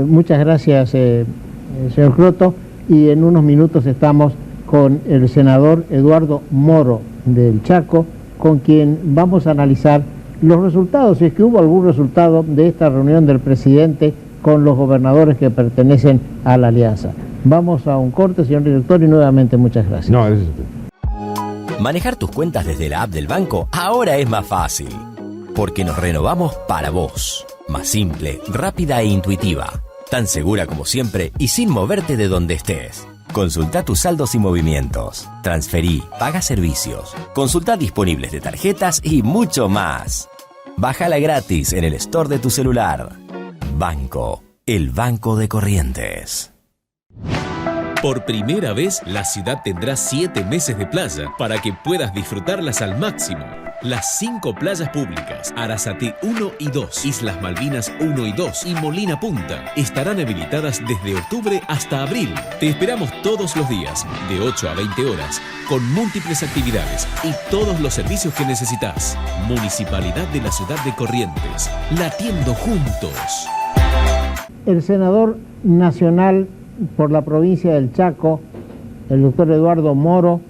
Muchas gracias, señor Croto, y en unos minutos estamos con el senador Eduardo Moro del Chaco, con quien vamos a analizar los resultados, si es que hubo algún resultado de esta reunión del presidente con los gobernadores que pertenecen a la alianza. Vamos a un corte, señor director, y nuevamente muchas gracias. No, gracias a usted. Manejar tus cuentas desde la app del banco ahora es más fácil, porque nos renovamos para vos. Más simple, rápida e intuitiva, tan segura como siempre y sin moverte de donde estés. Consulta tus saldos y movimientos, transferí, paga servicios, consulta disponibles de tarjetas y mucho más. Bájala gratis en el store de tu celular. Banco, el banco de Corrientes. Por primera vez, la ciudad tendrá 7 meses de playa para que puedas disfrutarlas al máximo. Las 5 playas públicas, Arasate 1 y 2, Islas Malvinas 1 y 2 y Molina Punta estarán habilitadas desde octubre hasta abril. Te esperamos todos los días, de 8 a 20 horas, con múltiples actividades y todos los servicios que necesitas. Municipalidad de la Ciudad de Corrientes, latiendo juntos. El senador nacional por la provincia del Chaco, el doctor Eduardo Moro,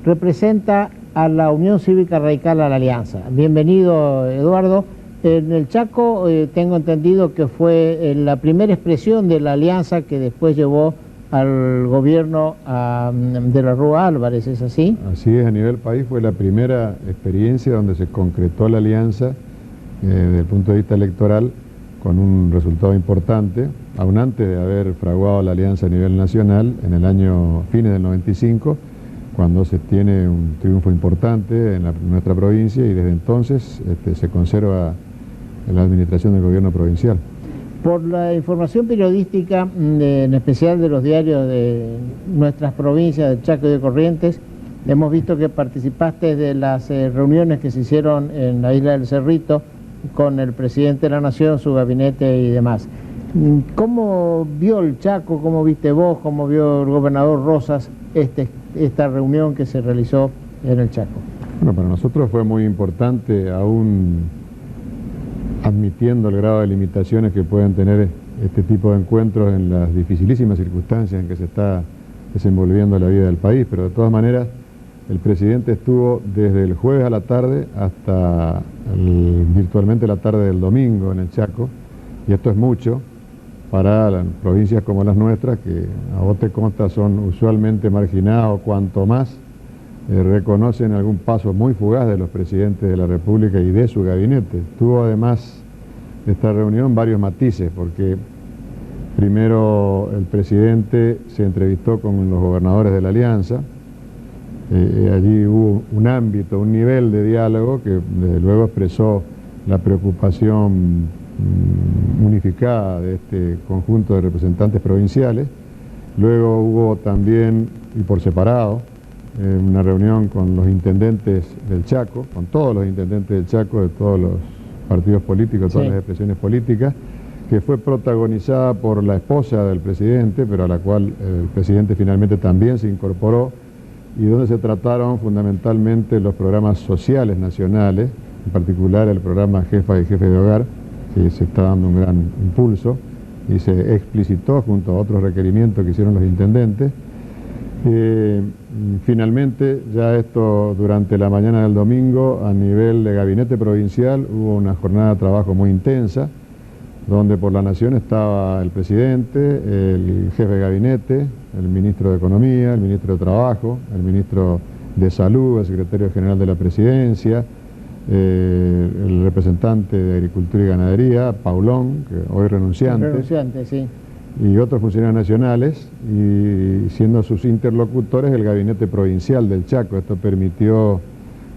representa a la Unión Cívica Radical, a la Alianza. Bienvenido, Eduardo. En el Chaco tengo entendido que fue la primera expresión de la Alianza que después llevó al gobierno de la Rúa Álvarez, ¿es así? Así es, a nivel país fue la primera experiencia donde se concretó la alianza desde el punto de vista electoral con un resultado importante, aún antes de haber fraguado la alianza a nivel nacional en el año fines del 95, cuando se tiene un triunfo importante en nuestra provincia y desde entonces se conserva en la administración del gobierno provincial. Por la información periodística, en especial de los diarios de nuestras provincias, del Chaco y de Corrientes, hemos visto que participaste de las reuniones que se hicieron en la isla del Cerrito con el presidente de la Nación, su gabinete y demás. ¿Cómo vio el Chaco, cómo viste vos, cómo vio el gobernador Rosas esta reunión que se realizó en el Chaco? Bueno, para nosotros fue muy importante, aún admitiendo el grado de limitaciones que pueden tener este tipo de encuentros en las dificilísimas circunstancias en que se está desenvolviendo la vida del país, pero de todas maneras el presidente estuvo desde el jueves a la tarde hasta virtualmente la tarde del domingo en el Chaco, y esto es mucho para las provincias como las nuestras, que a vos te consta son usualmente marginadas, o cuanto más reconocen algún paso muy fugaz de los presidentes de la República y de su gabinete. Tuvo además esta reunión varios matices, porque primero el presidente se entrevistó con los gobernadores de la Alianza. Allí hubo un ámbito, un nivel de diálogo que desde luego expresó la preocupación unificada de este conjunto de representantes provinciales. Luego hubo también, y por separado, una reunión con los intendentes del Chaco, con todos los intendentes del Chaco, de todos los partidos políticos, todas las expresiones políticas, que fue protagonizada por la esposa del presidente, pero a la cual el presidente finalmente también se incorporó, y donde se trataron fundamentalmente los programas sociales nacionales, en particular el programa Jefa y Jefe de Hogar, que se está dando un gran impulso, y se explicitó junto a otros requerimientos que hicieron los intendentes. Finalmente, ya esto durante la mañana del domingo, a nivel de gabinete provincial, hubo una jornada de trabajo muy intensa, donde por la Nación estaba el presidente, el jefe de gabinete, el ministro de Economía, el ministro de Trabajo, el ministro de Salud, el secretario general de la Presidencia, el representante de Agricultura y Ganadería, Paulón, que hoy renunciante, sí, y otros funcionarios nacionales, y siendo sus interlocutores el gabinete provincial del Chaco. Esto permitió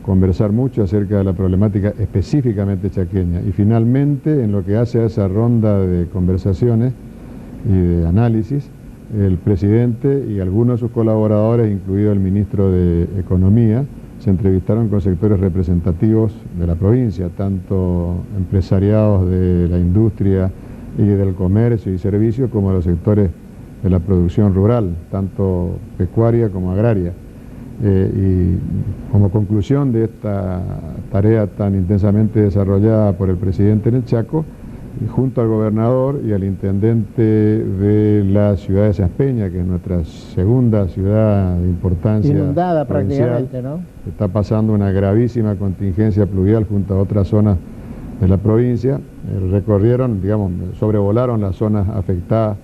conversar mucho acerca de la problemática específicamente chaqueña. Y finalmente, en lo que hace a esa ronda de conversaciones y de análisis, el presidente y algunos de sus colaboradores, incluido el ministro de Economía, se entrevistaron con sectores representativos de la provincia, tanto empresariados de la industria y del comercio y servicios, como de los sectores de la producción rural, tanto pecuaria como agraria. Y como conclusión de esta tarea tan intensamente desarrollada por el presidente en el Chaco, y junto al gobernador y al intendente de la ciudad de Saspeña, que es nuestra segunda ciudad de importancia inundada provincial, prácticamente, ¿no? Está pasando una gravísima contingencia pluvial junto a otras zonas de la provincia. Recorrieron, digamos, sobrevolaron las zonas afectadas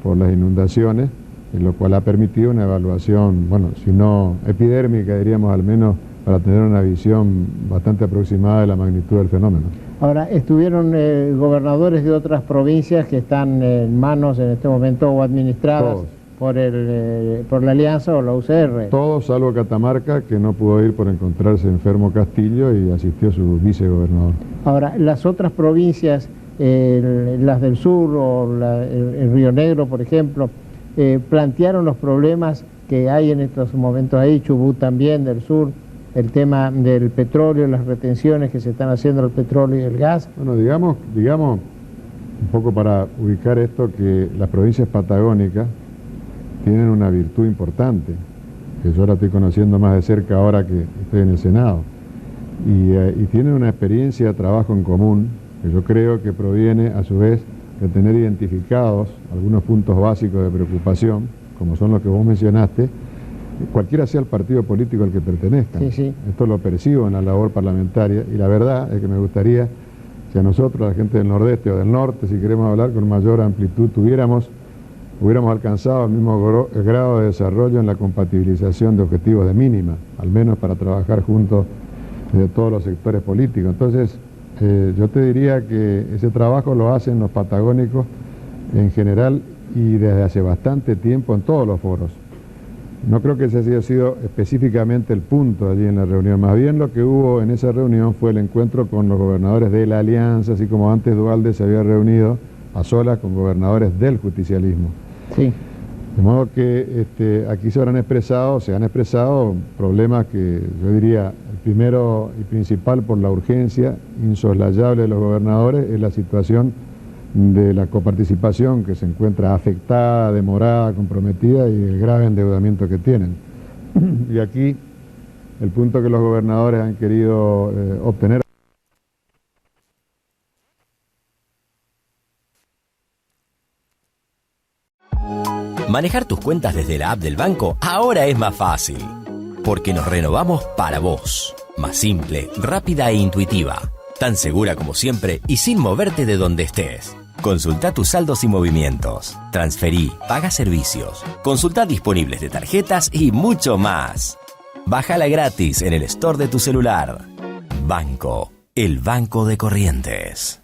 por las inundaciones, lo cual ha permitido una evaluación, bueno, si no epidérmica, diríamos, al menos para tener una visión bastante aproximada de la magnitud del fenómeno. Ahora, estuvieron gobernadores de otras provincias que están en manos en este momento o administradas por la Alianza o la UCR. Todos, salvo Catamarca, que no pudo ir por encontrarse enfermo Castillo y asistió su vicegobernador. Ahora, las otras provincias, las del sur o el Río Negro, por ejemplo, plantearon los problemas que hay en estos momentos ahí, Chubut también, del sur, el tema del petróleo, las retenciones que se están haciendo del petróleo y el gas. Bueno, digamos, un poco para ubicar esto, que las provincias patagónicas tienen una virtud importante, que yo la estoy conociendo más de cerca ahora que estoy en el Senado, y tienen una experiencia de trabajo en común, que yo creo que proviene a su vez de tener identificados algunos puntos básicos de preocupación, como son los que vos mencionaste, cualquiera sea el partido político al que pertenezcan. Sí, sí. Esto lo percibo en la labor parlamentaria, y la verdad es que me gustaría que a nosotros, la gente del Nordeste o del Norte, si queremos hablar con mayor amplitud, hubiéramos alcanzado el mismo grado de desarrollo en la compatibilización de objetivos de mínima, al menos para trabajar juntos de todos los sectores políticos. Entonces, yo te diría que ese trabajo lo hacen los patagónicos en general y desde hace bastante tiempo en todos los foros. No creo que ese haya sido específicamente el punto allí en la reunión. Más bien lo que hubo en esa reunión fue el encuentro con los gobernadores de la Alianza, así como antes Duhalde se había reunido a solas con gobernadores del justicialismo. Sí. De modo que aquí se han expresado problemas que yo diría, el primero y principal por la urgencia insoslayable de los gobernadores es la situación de la coparticipación, que se encuentra afectada, demorada, comprometida, y el grave endeudamiento que tienen. Y aquí el punto que los gobernadores han querido obtener. Manejar tus cuentas desde la app del banco ahora es más fácil. Porque nos renovamos para vos. Más simple, rápida e intuitiva. Tan segura como siempre y sin moverte de donde estés. Consulta tus saldos y movimientos. Transferí, paga servicios. Consulta disponibles de tarjetas y mucho más. Bájala gratis en el store de tu celular. Banco, el banco de Corrientes.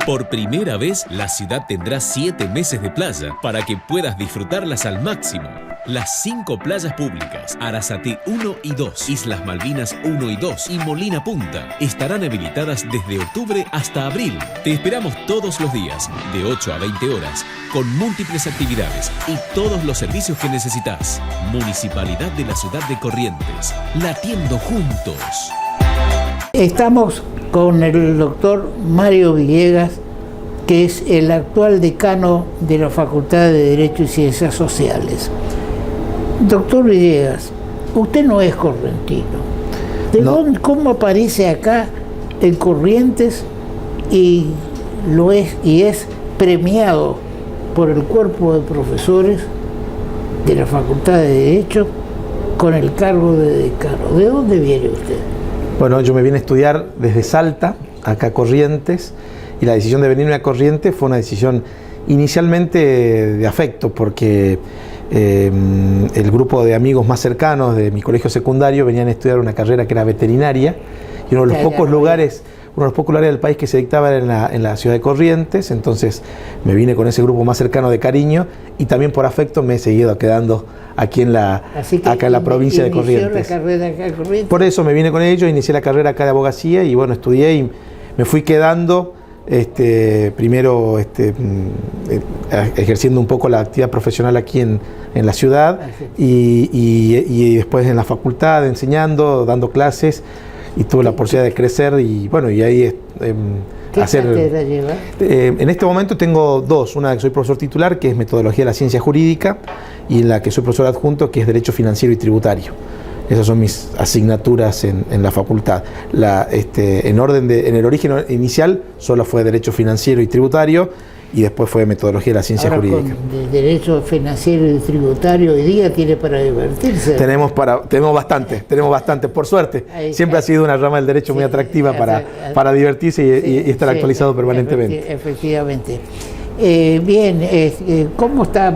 Por primera vez, la ciudad tendrá 7 meses de playa para que puedas disfrutarlas al máximo. Las 5 playas públicas, Arasate 1 y 2, Islas Malvinas 1 y 2 y Molina Punta estarán habilitadas desde octubre hasta abril. Te esperamos todos los días, de 8 a 20 horas, con múltiples actividades y todos los servicios que necesitas. Municipalidad de la Ciudad de Corrientes, latiendo juntos. Estamos con el doctor Mario Villegas, que es el actual decano de la Facultad de Derecho y Ciencias Sociales. Doctor Villegas, usted no es correntino. ¿Cómo aparece acá en Corrientes y es premiado por el cuerpo de profesores de la Facultad de Derecho con el cargo de decano? ¿De dónde viene usted? Bueno, yo me vine a estudiar desde Salta, acá a Corrientes, y la decisión de venirme a Corrientes fue una decisión inicialmente de afecto, porque el grupo de amigos más cercanos de mi colegio secundario venían a estudiar una carrera que era veterinaria, y uno de los pocos lugares del país que se dictaba era en la ciudad de Corrientes. Entonces me vine con ese grupo más cercano de cariño, y también por afecto me he seguido quedando aquí acá en la provincia de Corrientes. La carrera acá en Corrientes. Por eso me vine con ellos, inicié la carrera acá de abogacía y bueno, estudié y me fui quedando, primero ejerciendo un poco la actividad profesional aquí en la ciudad, y después en la facultad enseñando, dando clases, y tuve la posibilidad de crecer y bueno, y ahí ¿Qué cátedra lleva? En este momento tengo dos, una que soy profesor titular, que es Metodología de la Ciencia Jurídica, y en la que soy profesor adjunto, que es Derecho Financiero y Tributario. Esas son mis asignaturas en la facultad. En el origen inicial solo fue Derecho Financiero y Tributario, y después fue Metodología de la Ciencia Jurídica. Con Derecho Financiero y Tributario hoy día tiene para divertirse. Tenemos bastante, por suerte. Siempre ha sido una rama del derecho muy atractiva para divertirse y estar actualizado permanentemente. Efectivamente. Bien, ¿cómo está,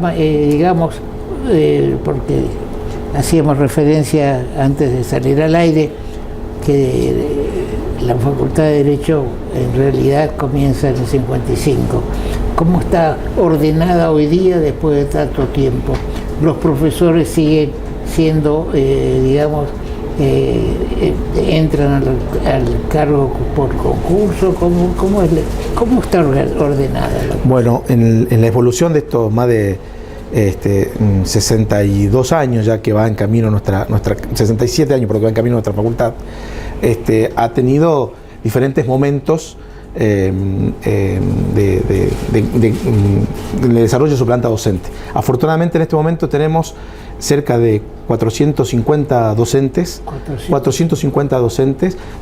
porque hacíamos referencia antes de salir al aire, que la Facultad de Derecho en realidad comienza en el 55. ¿Cómo está ordenada hoy día después de tanto tiempo? ¿Los profesores siguen siendo, entran al cargo por concurso? ¿Cómo está ordenada? Bueno, en la evolución de estos más de 62 años ya que va en camino nuestra 67 años porque va en camino nuestra facultad, ha tenido diferentes momentos en el desarrollo de su planta docente. Afortunadamente en este momento tenemos cerca de 450 docentes,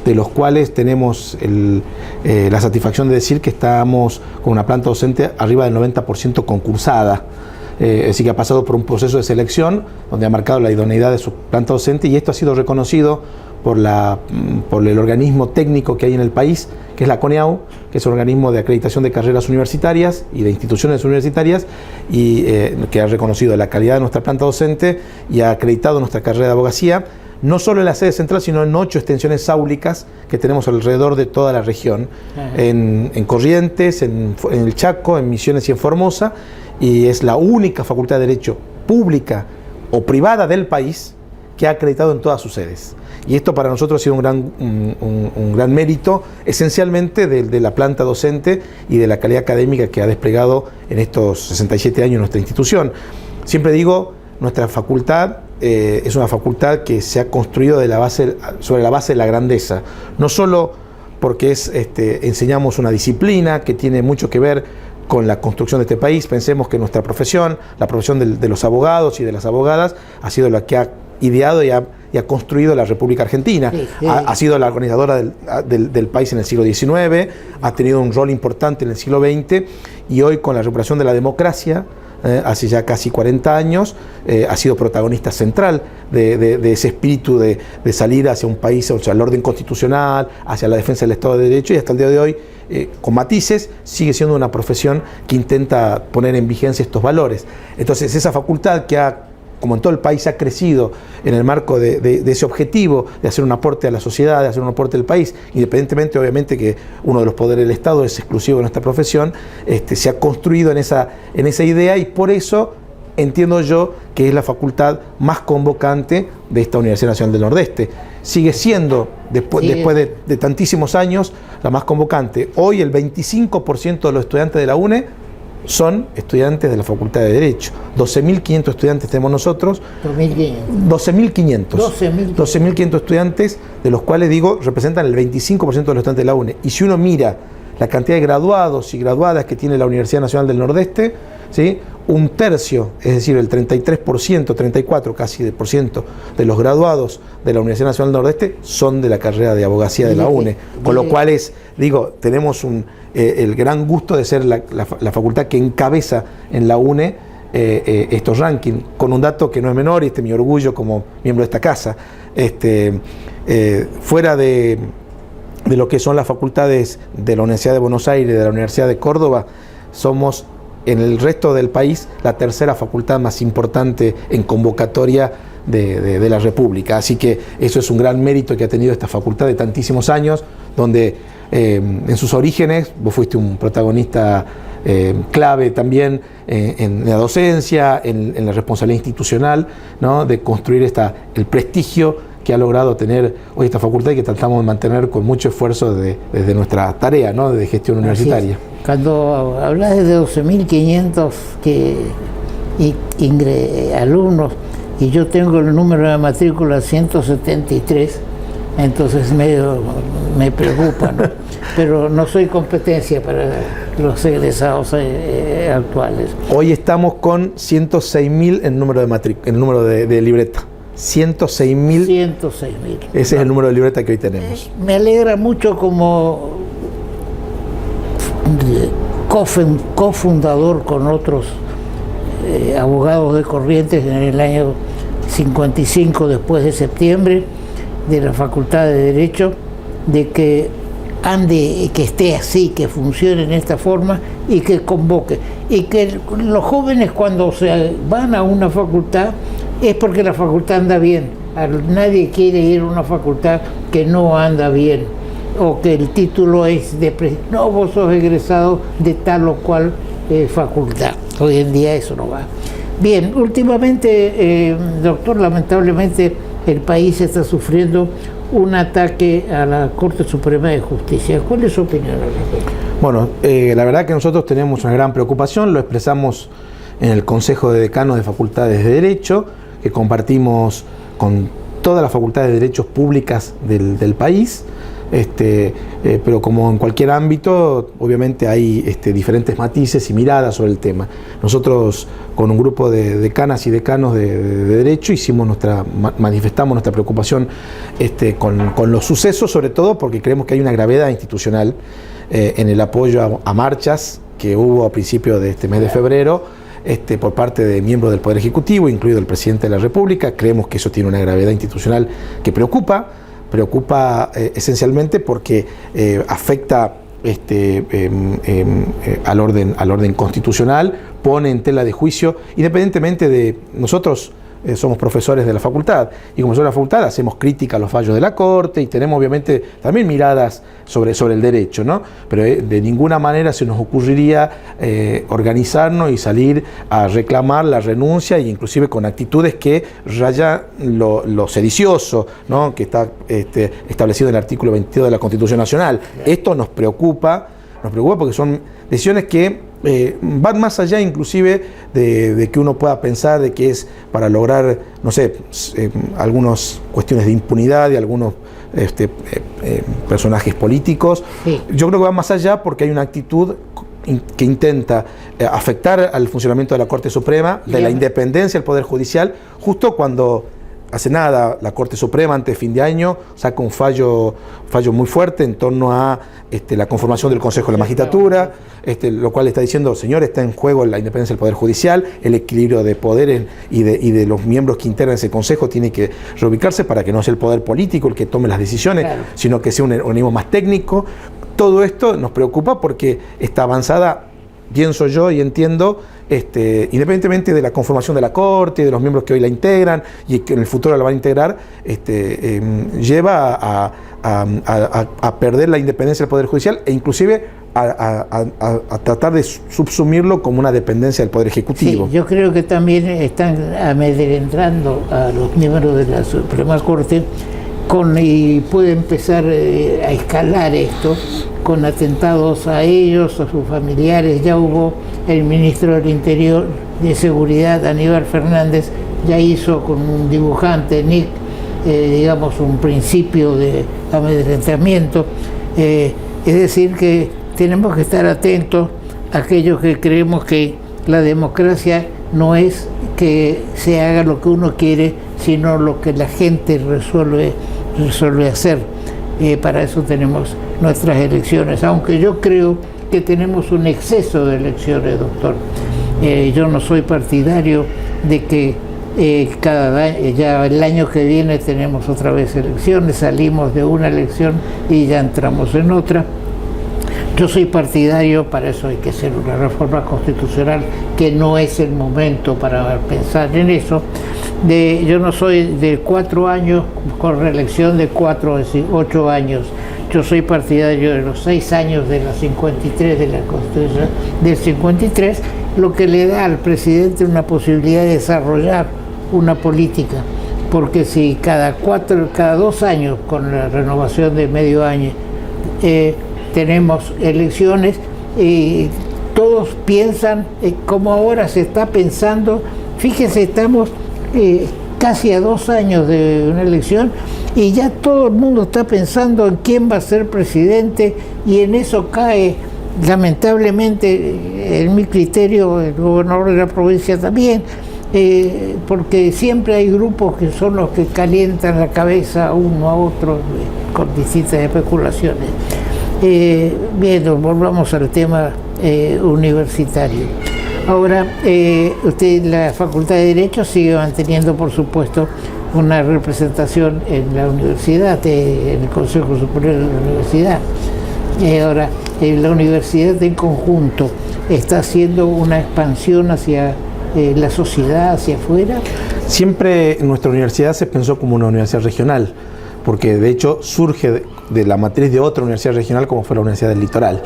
de los cuales tenemos la satisfacción de decir que estamos con una planta docente arriba del 90% concursada. Así que ha pasado por un proceso de selección donde ha marcado la idoneidad de su planta docente, y esto ha sido reconocido por el organismo técnico que hay en el país, que es la CONEAU, que es un organismo de acreditación de carreras universitarias y de instituciones universitarias, y que ha reconocido la calidad de nuestra planta docente y ha acreditado nuestra carrera de abogacía, no solo en la sede central, sino en 8 extensiones áulicas que tenemos alrededor de toda la región, en Corrientes, en el Chaco, en Misiones y en Formosa, y es la única facultad de Derecho pública o privada del país que ha acreditado en todas sus sedes. Y esto para nosotros ha sido un gran mérito, esencialmente de la planta docente y de la calidad académica que ha desplegado en estos 67 años nuestra institución. Siempre digo, nuestra facultad es una facultad que se ha construido sobre la base de la grandeza, no solo porque enseñamos una disciplina que tiene mucho que ver con la construcción de este país. Pensemos que nuestra profesión, la profesión de los abogados y de las abogadas, ha sido la que ha ideado y ha construido la República Argentina. Ha sido la organizadora del país en el siglo XIX, ha tenido un rol importante en el siglo XX, y hoy, con la recuperación de la democracia, hace ya casi 40 años, ha sido protagonista central de ese espíritu de salir hacia un país, hacia el orden constitucional, hacia la defensa del Estado de Derecho, y hasta el día de hoy, con matices, sigue siendo una profesión que intenta poner en vigencia estos valores. Entonces, esa facultad que como en todo el país ha crecido en el marco de ese objetivo de hacer un aporte a la sociedad, de hacer un aporte al país, independientemente obviamente que uno de los poderes del Estado es exclusivo de nuestra profesión, se ha construido en esa idea, y por eso entiendo yo que es la facultad más convocante de esta Universidad Nacional del Nordeste. Sigue siendo, después de tantísimos años, la más convocante. Hoy el 25% de los estudiantes de la UNE son estudiantes de la Facultad de Derecho. 12.500 estudiantes tenemos nosotros. 12.500 estudiantes, de los cuales, representan el 25% de los estudiantes de la UNE. Y si uno mira la cantidad de graduados y graduadas que tiene la Universidad Nacional del Nordeste, ¿sí?, un tercio, es decir, el 33%, 34% casi de los graduados de la Universidad Nacional del Nordeste son de la carrera de abogacía de la UNE. Con lo cual tenemos el gran gusto de ser la facultad que encabeza en la UNE estos rankings, con un dato que no es menor, y mi orgullo como miembro de esta casa. Fuera de lo que son las facultades de la Universidad de Buenos Aires y de la Universidad de Córdoba, somos en el resto del país la tercera facultad más importante en convocatoria de la República. Así que eso es un gran mérito que ha tenido esta facultad de tantísimos años, donde en sus orígenes vos fuiste un protagonista clave también en la docencia, en la responsabilidad institucional, ¿no?, de construir el prestigio que ha logrado tener hoy esta facultad, y que tratamos de mantener con mucho esfuerzo desde nuestra tarea, ¿no?, de gestión universitaria. Cuando hablas de 12.500 alumnos, y yo tengo el número de matrícula 173, entonces me preocupa, ¿no? Pero no soy competencia para los egresados actuales. Hoy estamos con 106.000 en número de libreta. 106.000. 106.000. Ese es el número de libreta que hoy tenemos. Me alegra mucho como cofundador con otros abogados de Corrientes en el año 55, después de septiembre, de la Facultad de Derecho, de que que esté así, que funcione en esta forma y que convoque. Y que los jóvenes, cuando se van a una facultad, es porque la facultad anda bien. Nadie quiere ir a una facultad que no anda bien, o que el título es de no, vos sos egresado de tal o cual facultad. Hoy en día eso no va. Bien, últimamente, doctor, lamentablemente el país está sufriendo un ataque a la Corte Suprema de Justicia. ¿Cuál es su opinión al respecto? Bueno, la verdad que nosotros tenemos una gran preocupación, lo expresamos en el Consejo de Decanos de Facultades de Derecho, que compartimos con todas las facultades de derechos públicas del país, pero como en cualquier ámbito, obviamente hay diferentes matices y miradas sobre el tema. Nosotros, con un grupo de decanas y decanos de Derecho, manifestamos nuestra preocupación con los sucesos, sobre todo porque creemos que hay una gravedad institucional en el apoyo a marchas que hubo a principios de este mes de febrero, por parte de miembros del Poder Ejecutivo, incluido el Presidente de la República. Creemos que eso tiene una gravedad institucional que preocupa esencialmente porque afecta al orden constitucional, pone en tela de juicio, independientemente de nosotros. Somos profesores de la facultad, y como profesores de la facultad hacemos crítica a los fallos de la Corte, y tenemos obviamente también miradas sobre el derecho, ¿no? Pero de ninguna manera se nos ocurriría organizarnos y salir a reclamar la renuncia, e inclusive con actitudes que rayan lo sedicioso, ¿no?, que está establecido en el artículo 22 de la Constitución Nacional. Esto nos preocupa porque son decisiones que van más allá inclusive de que uno pueda pensar de que es para lograr, no sé, algunas cuestiones de impunidad de algunos personajes políticos. Sí. Yo creo que va más allá porque hay una actitud que intenta afectar al funcionamiento de la Corte Suprema, de la independencia del Poder Judicial, justo cuando hace nada, la Corte Suprema antes de fin de año saca un fallo muy fuerte en torno a la conformación del Consejo de la Magistratura, lo cual está diciendo, señor, está en juego la independencia del Poder Judicial, el equilibrio de poderes y de los miembros que integran ese Consejo tiene que reubicarse para que no sea el poder político el que tome las decisiones, sino que sea un organismo más técnico. Todo esto nos preocupa porque está avanzada, pienso yo y entiendo, independientemente de la conformación de la Corte y de los miembros que hoy la integran y que en el futuro la van a integrar, lleva a perder la independencia del Poder Judicial e inclusive a tratar de subsumirlo como una dependencia del Poder Ejecutivo. Sí, yo creo que también están amedrentando a los miembros de la Suprema Corte y puede empezar a escalar esto con atentados a ellos, a sus familiares. Ya hubo el ministro del Interior de Seguridad, Aníbal Fernández, ya hizo con un dibujante, Nick, digamos, un principio de amedrentamiento. Es decir, que tenemos que estar atentos a aquellos que creemos que la democracia no es que se haga lo que uno quiere, sino lo que la gente resuelve hacer. Para eso tenemos nuestras elecciones, aunque yo creo que tenemos un exceso de elecciones, doctor. Yo no soy partidario de que ya el año que viene tenemos otra vez elecciones, salimos de una elección y ya entramos en otra. Yo soy partidario, para eso hay que hacer una reforma constitucional, que no es el momento para pensar en eso. Yo no soy de 4 años con reelección de 4 a 8 años. Yo soy partidario de los 6 años de la 53 de la Constitución del 53, lo que le da al presidente una posibilidad de desarrollar una política, porque si cada 2 años con la renovación de medio año tenemos elecciones y todos piensan como ahora se está pensando. Fíjense, estamos casi a 2 años de una elección y ya todo el mundo está pensando en quién va a ser presidente, y en eso cae lamentablemente, en mi criterio, el gobernador de la provincia también, porque siempre hay grupos que son los que calientan la cabeza uno a otro con distintas especulaciones. Bien, volvamos al tema universitario. Ahora, usted, la Facultad de Derecho sigue manteniendo, por supuesto, una representación en la universidad, en el Consejo Superior de la Universidad. Ahora, la universidad en conjunto está haciendo una expansión hacia la sociedad, hacia afuera. Siempre nuestra universidad se pensó como una universidad regional, porque de hecho surge de la matriz de otra universidad regional como fue la Universidad del Litoral.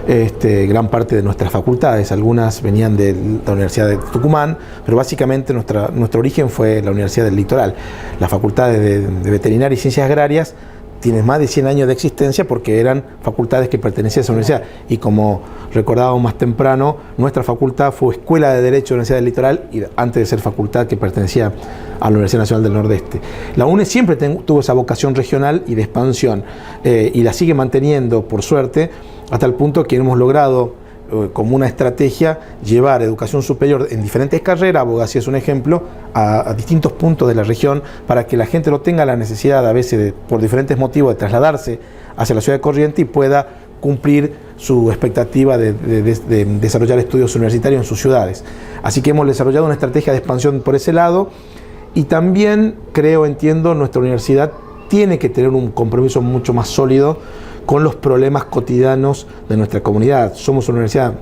Gran parte de nuestras facultades, algunas venían de la Universidad de Tucumán, pero básicamente nuestro origen fue la Universidad del Litoral. Las facultades de Veterinaria y Ciencias Agrarias tienen más de 100 años de existencia porque eran facultades que pertenecían a esa universidad. Y como recordábamos más temprano, nuestra facultad fue Escuela de Derecho de la Universidad del Litoral y antes de ser facultad que pertenecía a la Universidad Nacional del Nordeste. La UNE siempre tuvo esa vocación regional y de expansión y la sigue manteniendo, por suerte, hasta el punto que hemos logrado como una estrategia llevar educación superior en diferentes carreras, abogacía es un ejemplo, a distintos puntos de la región para que la gente no tenga la necesidad a veces por diferentes motivos de trasladarse hacia la ciudad de Corrientes y pueda cumplir su expectativa de desarrollar estudios universitarios en sus ciudades. Así que hemos desarrollado una estrategia de expansión por ese lado y también entiendo, nuestra universidad tiene que tener un compromiso mucho más sólido con los problemas cotidianos de nuestra comunidad. Somos una universidad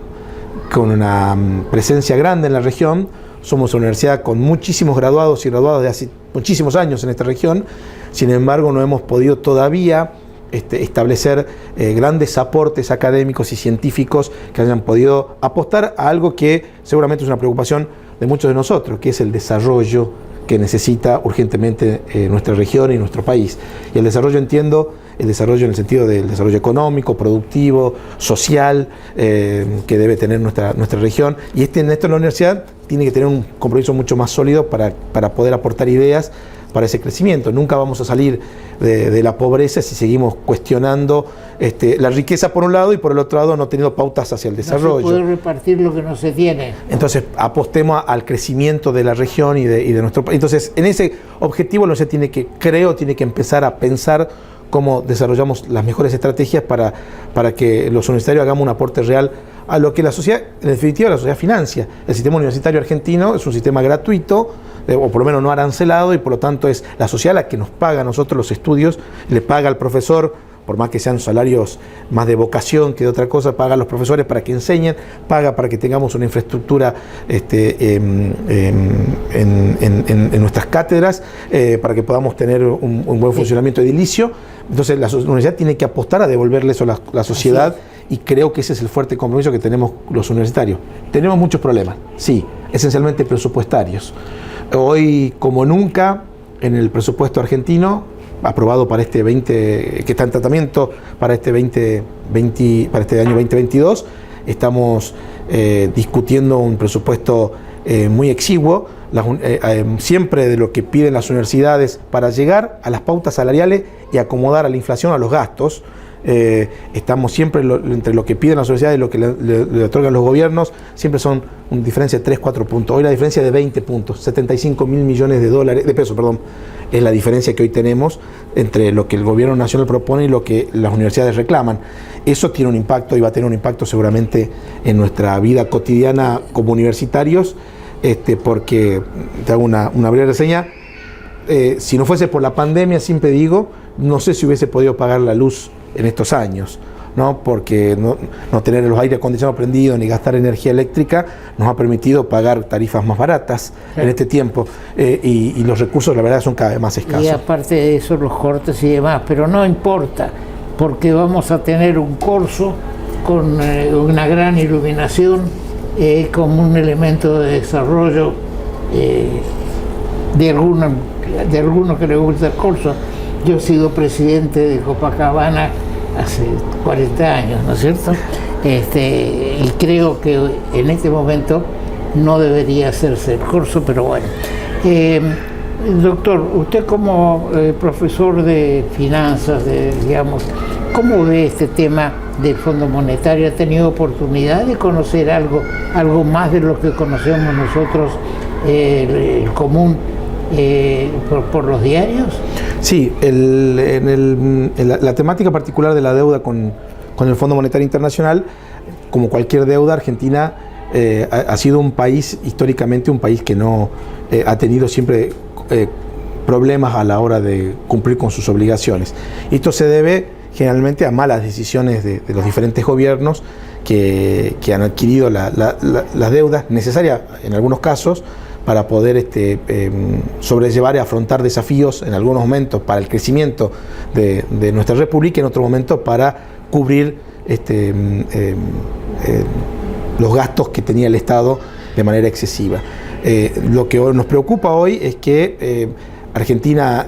con una presencia grande en la región, somos una universidad con muchísimos graduados y graduadas de hace muchísimos años en esta región, sin embargo no hemos podido todavía establecer grandes aportes académicos y científicos que hayan podido apostar a algo que seguramente es una preocupación de muchos de nosotros, que es el desarrollo que necesita urgentemente nuestra región y nuestro país. Y el desarrollo, entiendo, el desarrollo en el sentido del desarrollo económico, productivo, social, que debe tener nuestra región. Y en esto la universidad tiene que tener un compromiso mucho más sólido para poder aportar ideas para ese crecimiento. Nunca vamos a salir de la pobreza si seguimos cuestionando la riqueza por un lado y por el otro lado no teniendo pautas hacia el desarrollo. No se puede repartir lo que no se tiene. Entonces apostemos al crecimiento de la región y de nuestro país. Entonces en ese objetivo no se tiene que empezar a pensar cómo desarrollamos las mejores estrategias para que los universitarios hagamos un aporte real a lo que la sociedad, en definitiva la sociedad financia. El sistema universitario argentino es un sistema gratuito, o por lo menos no arancelado, y por lo tanto es la sociedad la que nos paga a nosotros los estudios, le paga al profesor, por más que sean salarios más de vocación que de otra cosa, paga a los profesores para que enseñen, paga para que tengamos una infraestructura en nuestras cátedras, para que podamos tener un buen funcionamiento edilicio. Entonces la universidad tiene que apostar a devolverle eso a la sociedad, y creo que ese es el fuerte compromiso que tenemos los universitarios. Tenemos muchos problemas, sí, esencialmente presupuestarios. Hoy, como nunca, en el presupuesto argentino, aprobado para este 20, que está en tratamiento para este año 2022, estamos discutiendo un presupuesto muy exiguo, siempre de lo que piden las universidades para llegar a las pautas salariales y acomodar a la inflación a los gastos. Estamos siempre entre lo que piden las universidades y lo que le otorgan los gobiernos, siempre son una diferencia de 3-4 puntos. Hoy la diferencia de 20 puntos, 75.000 millones de pesos, es la diferencia que hoy tenemos entre lo que el gobierno nacional propone y lo que las universidades reclaman. Eso tiene un impacto y va a tener un impacto seguramente en nuestra vida cotidiana como universitarios, porque te hago una breve reseña. Si no fuese por la pandemia, siempre digo, no sé si hubiese podido pagar la luz en estos años, ¿no? Porque no tener los aire acondicionados prendidos ni gastar energía eléctrica nos ha permitido pagar tarifas más baratas en este tiempo, y los recursos la verdad son cada vez más escasos. Y aparte de eso los cortes y demás, pero no importa, porque vamos a tener un corso con una gran iluminación, como un elemento de desarrollo de alguno que le gusta el corso. Yo he sido presidente de Copacabana hace 40 años, ¿no es cierto? Y creo que en este momento no debería hacerse el corso, pero bueno. Doctor, usted como profesor de finanzas, ¿cómo ve este tema del Fondo Monetario? ¿Ha tenido oportunidad de conocer algo más de lo que conocemos nosotros, el común, por los diarios? Sí, la temática particular de la deuda con el Fondo Monetario Internacional, como cualquier deuda, Argentina ha sido un país, históricamente un país que no ha tenido siempre problemas a la hora de cumplir con sus obligaciones. Y esto se debe generalmente a malas decisiones de los diferentes gobiernos que han adquirido las deudas necesarias en algunos casos para poder sobrellevar y afrontar desafíos en algunos momentos para el crecimiento de nuestra república y en otros momentos para cubrir los gastos que tenía el Estado de manera excesiva. Lo que nos preocupa hoy es que Argentina,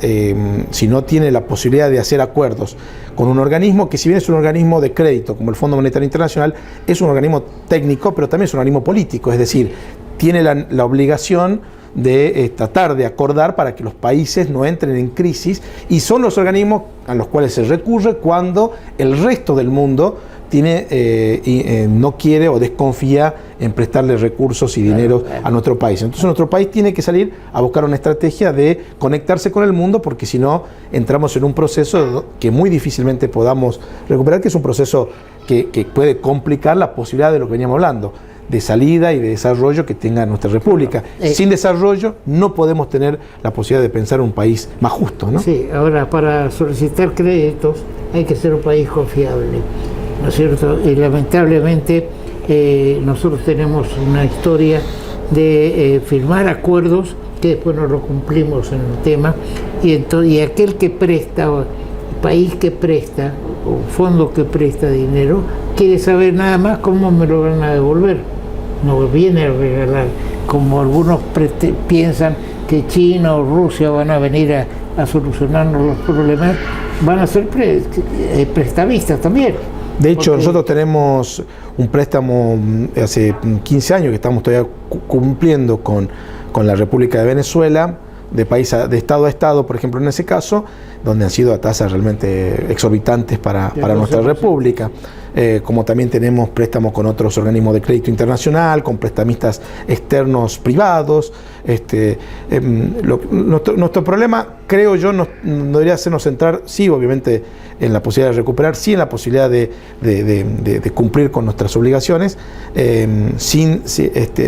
si no tiene la posibilidad de hacer acuerdos con un organismo que, si bien es un organismo de crédito como el Fondo Monetario Internacional, es un organismo técnico, pero también es un organismo político, es decir, tiene la obligación de tratar de acordar para que los países no entren en crisis, y son los organismos a los cuales se recurre cuando el resto del mundo no quiere o desconfía en prestarle recursos y dinero a nuestro país. Entonces nuestro país tiene que salir a buscar una estrategia de conectarse con el mundo, porque si no entramos en un proceso que muy difícilmente podamos recuperar, que es un proceso que puede complicar la posibilidad de lo que veníamos hablando, de salida y de desarrollo que tenga nuestra república. Sin desarrollo no podemos tener la posibilidad de pensar un país más justo, ¿no? Sí, ahora para solicitar créditos hay que ser un país confiable, ¿no es cierto? Y lamentablemente nosotros tenemos una historia de firmar acuerdos que después no lo cumplimos en el tema, y aquel que presta, o país que presta, o fondo que presta dinero, quiere saber nada más cómo me lo van a devolver. No viene a regalar, como algunos piensan que China o Rusia van a venir a solucionarnos los problemas, van a ser prestamistas también. De hecho, nosotros tenemos un préstamo hace 15 años que estamos todavía cumpliendo con la República de Venezuela, de país de estado a estado, por ejemplo, en ese caso, donde han sido a tasas realmente exorbitantes para nuestra república. Como también tenemos préstamos con otros organismos de crédito internacional, con prestamistas externos privados. Nuestro problema, creo yo, no debería hacernos centrar, sí, obviamente, en la posibilidad de recuperar, sí, en la posibilidad de cumplir con nuestras obligaciones,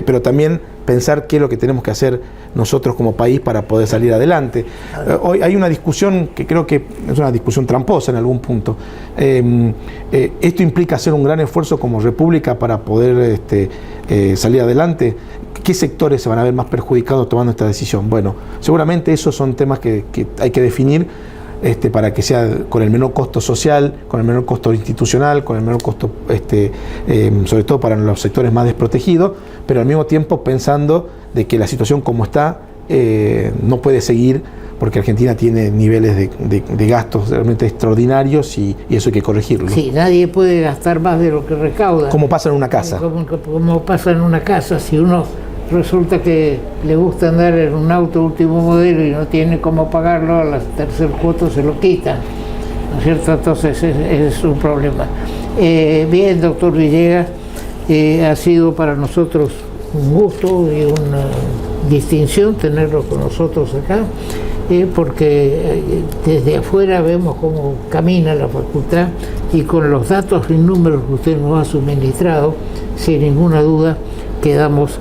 pero también pensar qué es lo que tenemos que hacer nosotros como país para poder salir adelante. Hoy hay una discusión que creo que es una discusión tramposa en algún punto. Esto implica hacer un gran esfuerzo como república para poder salir adelante. ¿Qué sectores se van a ver más perjudicados tomando esta decisión? Bueno, seguramente esos son temas que hay que definir para que sea con el menor costo social, con el menor costo institucional, con el menor costo, sobre todo para los sectores más desprotegidos, pero al mismo tiempo pensando de que la situación como está no puede seguir, porque Argentina tiene niveles de gastos realmente extraordinarios y eso hay que corregirlo. Sí, nadie puede gastar más de lo que recauda. Como pasa en una casa. Como pasa en una casa, si uno resulta que le gusta andar en un auto último modelo y no tiene cómo pagarlo, a la tercer cuota se lo quitan, ¿no es cierto? Entonces ese es un problema. Bien, doctor Villegas, ha sido para nosotros un gusto y una distinción tenerlo con nosotros acá, porque desde afuera vemos cómo camina la facultad y con los datos y números que usted nos ha suministrado, sin ninguna duda quedamos